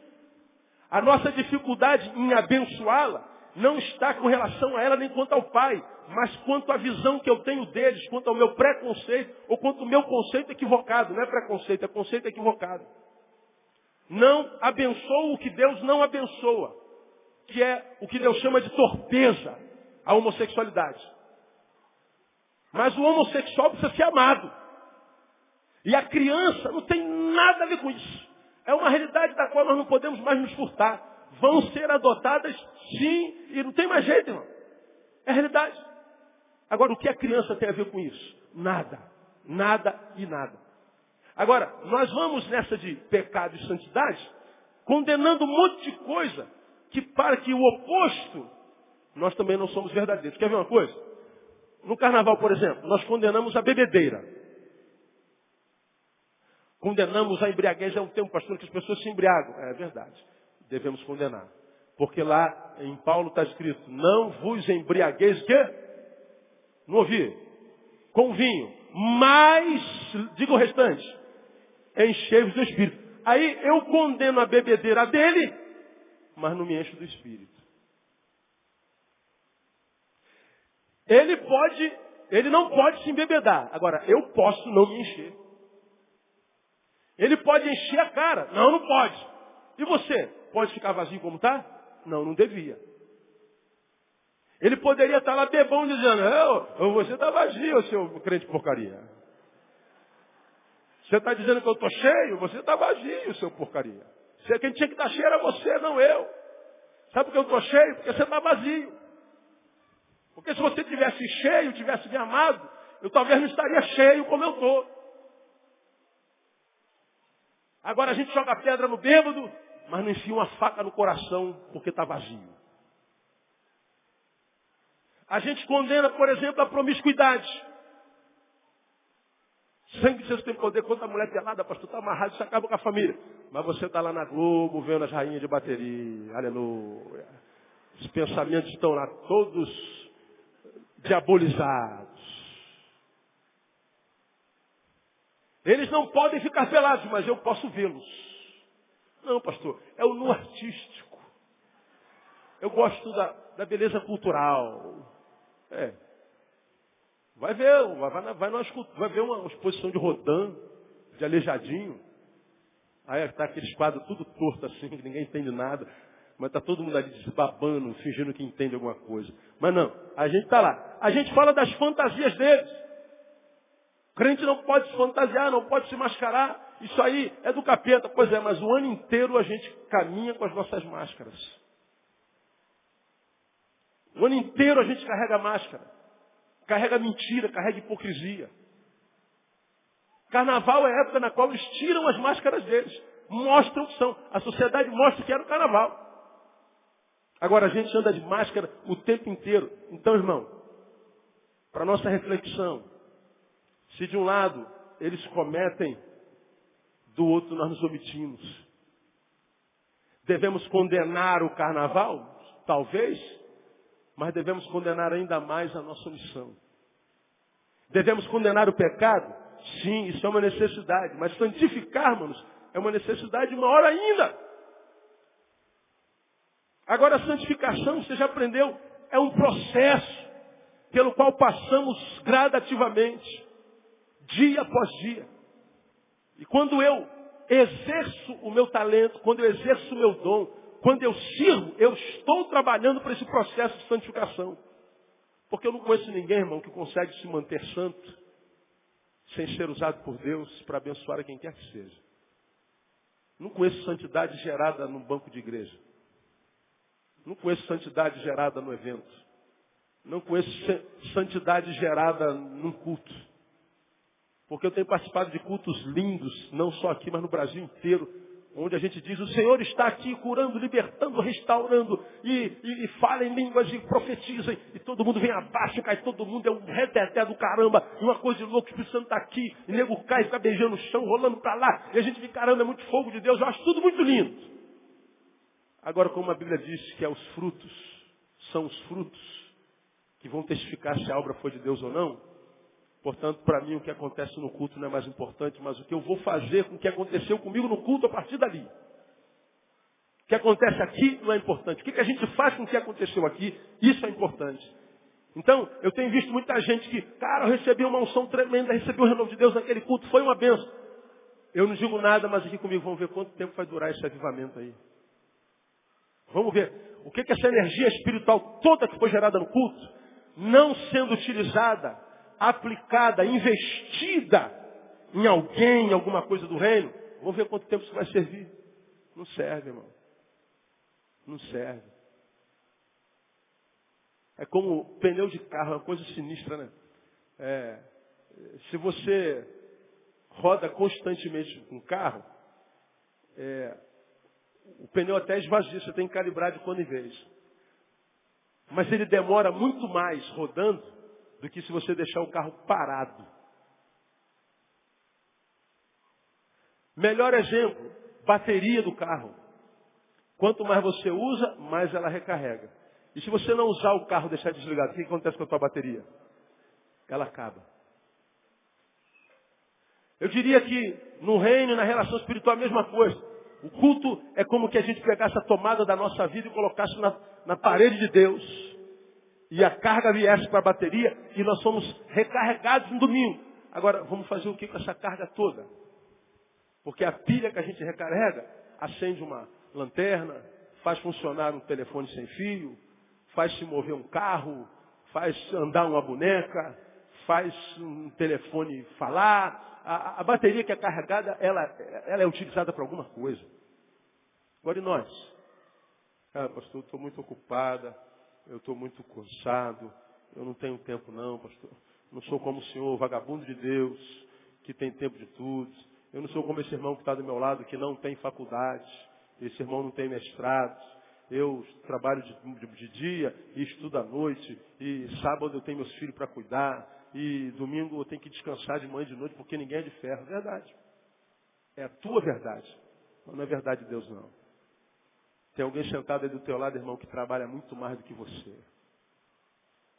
A nossa dificuldade em abençoá-la não está com relação a ela nem quanto ao pai, mas quanto à visão que eu tenho deles, quanto ao meu preconceito, ou quanto ao meu conceito equivocado. Não é preconceito, é conceito equivocado. Não abençoa o que Deus não abençoa, que é o que Deus chama de torpeza, a homossexualidade. Mas o homossexual precisa ser amado. E a criança não tem nada a ver com isso. É uma realidade da qual nós não podemos mais nos furtar. Vão ser adotadas, sim, e não tem mais jeito, irmão. É a realidade. Agora, o que a criança tem a ver com isso? Nada. nada e nada. Agora, nós vamos nessa de pecado e santidade, condenando um monte de coisa, que para que o oposto, nós também não somos verdadeiros. Quer ver uma coisa? No carnaval, por exemplo, nós condenamos a bebedeira. Condenamos a embriaguez. É um tempo, pastor, que as pessoas se embriagam. É verdade. Devemos condenar. Porque lá em Paulo está escrito, não vos embriagueis, o quê? Não ouvi? Com vinho. Mas, diga o restante, enchei-vos do Espírito. Aí eu condeno a bebedeira dele, mas não me encho do Espírito. Ele não pode se embebedar. Agora, eu posso não me encher. Ele pode encher a cara. Não, não pode. E você? Pode ficar vazio como está? Não, não devia. Ele poderia estar lá bebão dizendo, você está vazio, seu crente porcaria. Você está dizendo que eu estou cheio? Você está vazio, seu porcaria. Quem tinha que estar cheio era você, não eu. Sabe por que eu estou cheio? Porque você está vazio. Porque se você tivesse cheio, tivesse me amado, eu talvez não estaria cheio como eu estou. Agora a gente joga pedra no bêbado, mas não enfia uma faca no coração porque está vazio. A gente condena, por exemplo, a promiscuidade. Sangue de Jesus tem poder contra a mulher pelada, pastor, está amarrado, isso acaba com a família. Mas você está lá na Globo, vendo as rainhas de bateria, aleluia. Os pensamentos estão lá todos diabolizados. Eles não podem ficar pelados, mas eu posso vê-los. Não, pastor, é o nu artístico. Eu gosto da beleza cultural. Vai ver uma exposição de Rodin, de Aleijadinho. Aí está aqueles quadros tudo torto assim, que ninguém entende nada. Mas está todo mundo ali desbabando, fingindo que entende alguma coisa. Mas não, a gente está lá. A gente fala das fantasias deles. O crente não pode se fantasiar, não pode se mascarar. Isso aí é do capeta. Pois é, mas o ano inteiro a gente caminha com as nossas máscaras. O ano inteiro a gente carrega máscara. Carrega mentira, carrega hipocrisia. Carnaval é a época na qual eles tiram as máscaras deles. Mostram que são. A sociedade mostra que era o carnaval. Agora a gente anda de máscara o tempo inteiro. Então, irmão, para nossa reflexão, se de um lado eles cometem, do outro nós nos omitimos. Devemos condenar o carnaval? Talvez, mas devemos condenar ainda mais a nossa omissão. Devemos condenar o pecado? Sim, isso é uma necessidade. Mas santificarmos é uma necessidade maior ainda. Agora a santificação, você já aprendeu, é um processo pelo qual passamos gradativamente, dia após dia. E quando eu exerço o meu talento, quando eu exerço o meu dom, quando eu sirvo, eu estou trabalhando para esse processo de santificação. Porque eu não conheço ninguém, irmão, que consegue se manter santo sem ser usado por Deus para abençoar a quem quer que seja. Não conheço santidade gerada num banco de igreja. Não conheço santidade gerada no evento. Não conheço santidade gerada num culto. Porque eu tenho participado de cultos lindos, não só aqui, mas no Brasil inteiro, onde a gente diz, o Senhor está aqui curando, libertando, restaurando, e fala em línguas e profetiza, e todo mundo vem abaixo, cai todo mundo, é um reteté do caramba, e uma coisa de louco, o Espírito Santo está aqui, e nego cai, fica beijando o chão, rolando para lá, e a gente fica, caramba, é muito fogo de Deus, eu acho tudo muito lindo. Agora, como a Bíblia diz que são os frutos que vão testificar se a obra foi de Deus ou não, portanto, para mim o que acontece no culto não é mais importante, mas o que eu vou fazer com o que aconteceu comigo no culto a partir dali. O que acontece aqui não é importante. O que a gente faz com o que aconteceu aqui, isso é importante. Então, eu tenho visto muita gente que, cara, eu recebi uma unção tremenda, recebi o renovo de Deus naquele culto, foi uma bênção. Eu não digo nada, mas aqui comigo, vamos ver quanto tempo vai durar esse avivamento aí. Vamos ver o que essa energia espiritual toda que foi gerada no culto, não sendo utilizada, aplicada, investida em alguém, em alguma coisa do reino, vamos ver quanto tempo isso vai servir. Não serve, irmão. Não serve. É como pneu de carro, é uma coisa sinistra, né? Se você roda constantemente com o carro, o pneu até esvazia, você tem que calibrar de quando em vez. Mas ele demora muito mais rodando do que se você deixar o carro parado. Melhor exemplo, bateria do carro. Quanto mais você usa, mais ela recarrega. E se você não usar o carro, deixar desligado, o que acontece com a tua bateria? Ela acaba. Eu diria que no reino e na relação espiritual a mesma coisa. O culto é como que a gente pegasse a tomada da nossa vida e colocasse na parede de Deus. E a carga viesse para a bateria e nós somos recarregados no domingo. Agora, vamos fazer o que com essa carga toda? Porque a pilha que a gente recarrega acende uma lanterna, faz funcionar um telefone sem fio, faz se mover um carro, faz andar uma boneca, faz um telefone falar. A bateria que é carregada, ela é utilizada para alguma coisa. Agora e nós? Pastor, eu estou muito ocupada, eu estou muito cansado, eu não tenho tempo não, pastor. Não sou como o senhor, vagabundo de Deus, que tem tempo de tudo. Eu não sou como esse irmão que está do meu lado, que não tem faculdade. Esse irmão não tem mestrado. Eu trabalho de dia e estudo à noite. E sábado eu tenho meus filhos para cuidar. E domingo eu tenho que descansar de manhã e de noite porque ninguém é de ferro. Verdade. É a tua verdade. Mas não é verdade de Deus, não. Tem alguém sentado aí do teu lado, irmão, que trabalha muito mais do que você.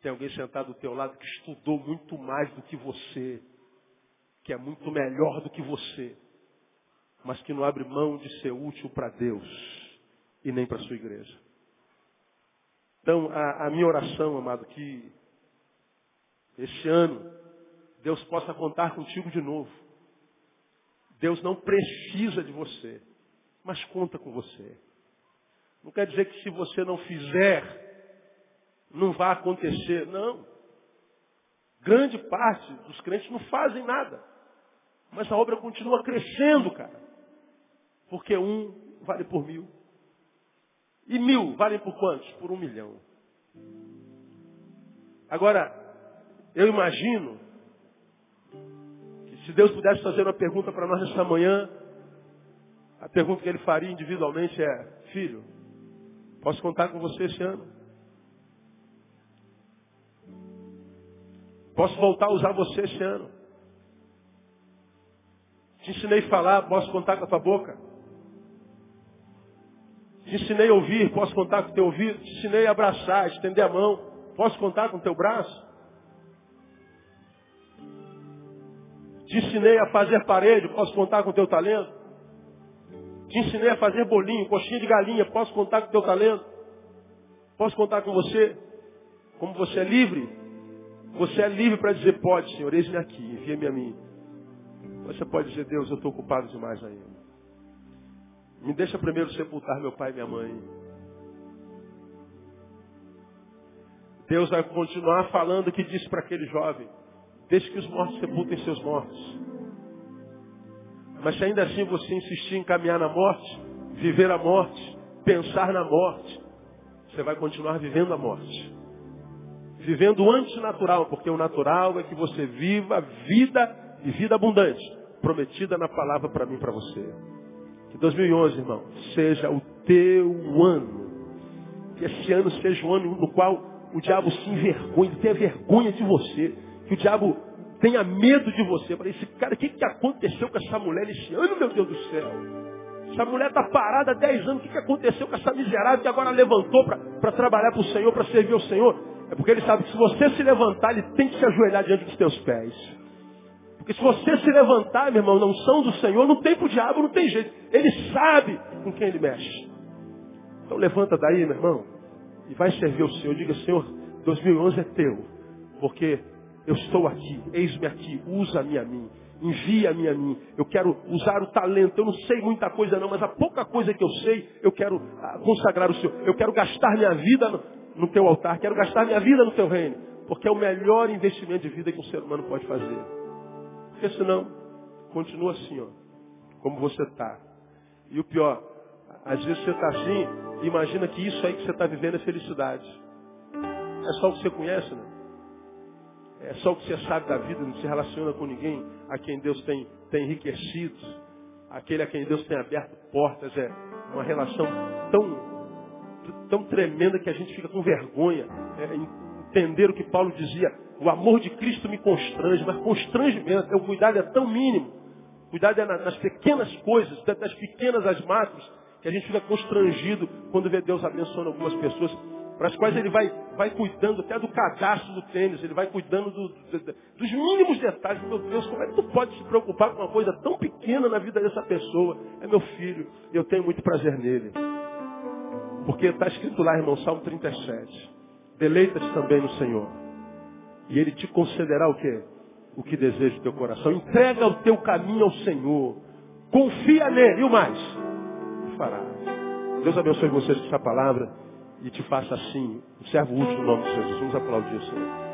Tem alguém sentado do teu lado que estudou muito mais do que você. Que é muito melhor do que você. Mas que não abre mão de ser útil para Deus e nem para a sua igreja. Então, a minha oração, amado, que este ano Deus possa contar contigo de novo. Deus não precisa de você, mas conta com você. Não quer dizer que se você não fizer, não vai acontecer. Não. Grande parte dos crentes não fazem nada. Mas a obra continua crescendo, cara. Porque 1 vale por 1000. E 1000 valem por quantos? Por 1 milhão. Agora, eu imagino que se Deus pudesse fazer uma pergunta para nós nesta manhã, a pergunta que Ele faria individualmente é: filho, posso contar com você esse ano? Posso voltar a usar você esse ano? Te ensinei a falar, posso contar com a tua boca? Te ensinei a ouvir, posso contar com o teu ouvido? Te ensinei a abraçar, a estender a mão, posso contar com o teu braço? Te ensinei a fazer parede, posso contar com o teu talento? Te ensinei a fazer bolinho, coxinha de galinha, posso contar com o teu talento? Posso contar com você? Como você é livre? Você é livre para dizer: pode, Senhor, eis-me aqui, envia-me a mim. Você pode dizer: Deus, eu estou ocupado demais ainda. Me deixa primeiro sepultar meu pai e minha mãe. Deus vai continuar falando o que disse para aquele jovem: deixe que os mortos sepultem seus mortos. Mas se ainda assim você insistir em caminhar na morte, viver a morte, pensar na morte, você vai continuar vivendo a morte. Vivendo o antinatural, porque o natural é que você viva vida e vida abundante, prometida na palavra para mim e para você. Que 2011, irmão, seja o teu ano. Que esse ano seja o ano no qual o diabo se envergonhe, tenha vergonha de você. Que o diabo tenha medo de você. Para esse cara, o que aconteceu com essa mulher esse ano, meu Deus do céu? Essa mulher está parada há 10 anos. O que aconteceu com essa miserável que agora levantou para trabalhar para o Senhor, para servir o Senhor? É porque ele sabe que se você se levantar, ele tem que se ajoelhar diante dos teus pés. Porque se você se levantar, meu irmão, não são do Senhor, não tem para o diabo, não tem jeito. Ele sabe com quem ele mexe. Então levanta daí, meu irmão, e vai servir o Senhor. Diga: Senhor, 2011 é teu, porque eu estou aqui, eis-me aqui, usa-me a mim, envia-me a mim. Eu quero usar o talento, eu não sei muita coisa não, mas a pouca coisa que eu sei, eu quero consagrar o Senhor. Eu quero gastar minha vida no teu altar, quero gastar minha vida no teu reino, porque é o melhor investimento de vida que um ser humano pode fazer. Porque senão, continua assim, ó, como você está. E o pior, às vezes você está assim, e imagina que isso aí que você está vivendo é felicidade. É só o que você conhece, né? é só o que você sabe da vida, não se relaciona com ninguém a quem Deus tem enriquecido, aquele a quem Deus tem aberto portas. É uma relação tão tremenda que a gente fica com vergonha. Entender o que Paulo dizia, o amor de Cristo me constrange, mas constrangimento, o cuidado é tão mínimo, o cuidado é nas pequenas coisas, das pequenas às macros, que a gente fica constrangido quando vê Deus abençoando algumas pessoas, para as quais ele vai cuidando até do cadastro do tênis, ele vai cuidando dos mínimos detalhes. Meu Deus, como é que tu pode se preocupar com uma coisa tão pequena na vida dessa pessoa? É meu filho, eu tenho muito prazer nele. Porque está escrito lá, irmão, Salmo 37. Deleita-te também no Senhor. E Ele te concederá o quê? O que deseja o teu coração. Entrega o teu caminho ao Senhor. Confia nele. E o mais? Fará. Deus abençoe vocês com essa palavra. E te faça assim, um servo útil no nome de Jesus. Vamos aplaudir o Senhor.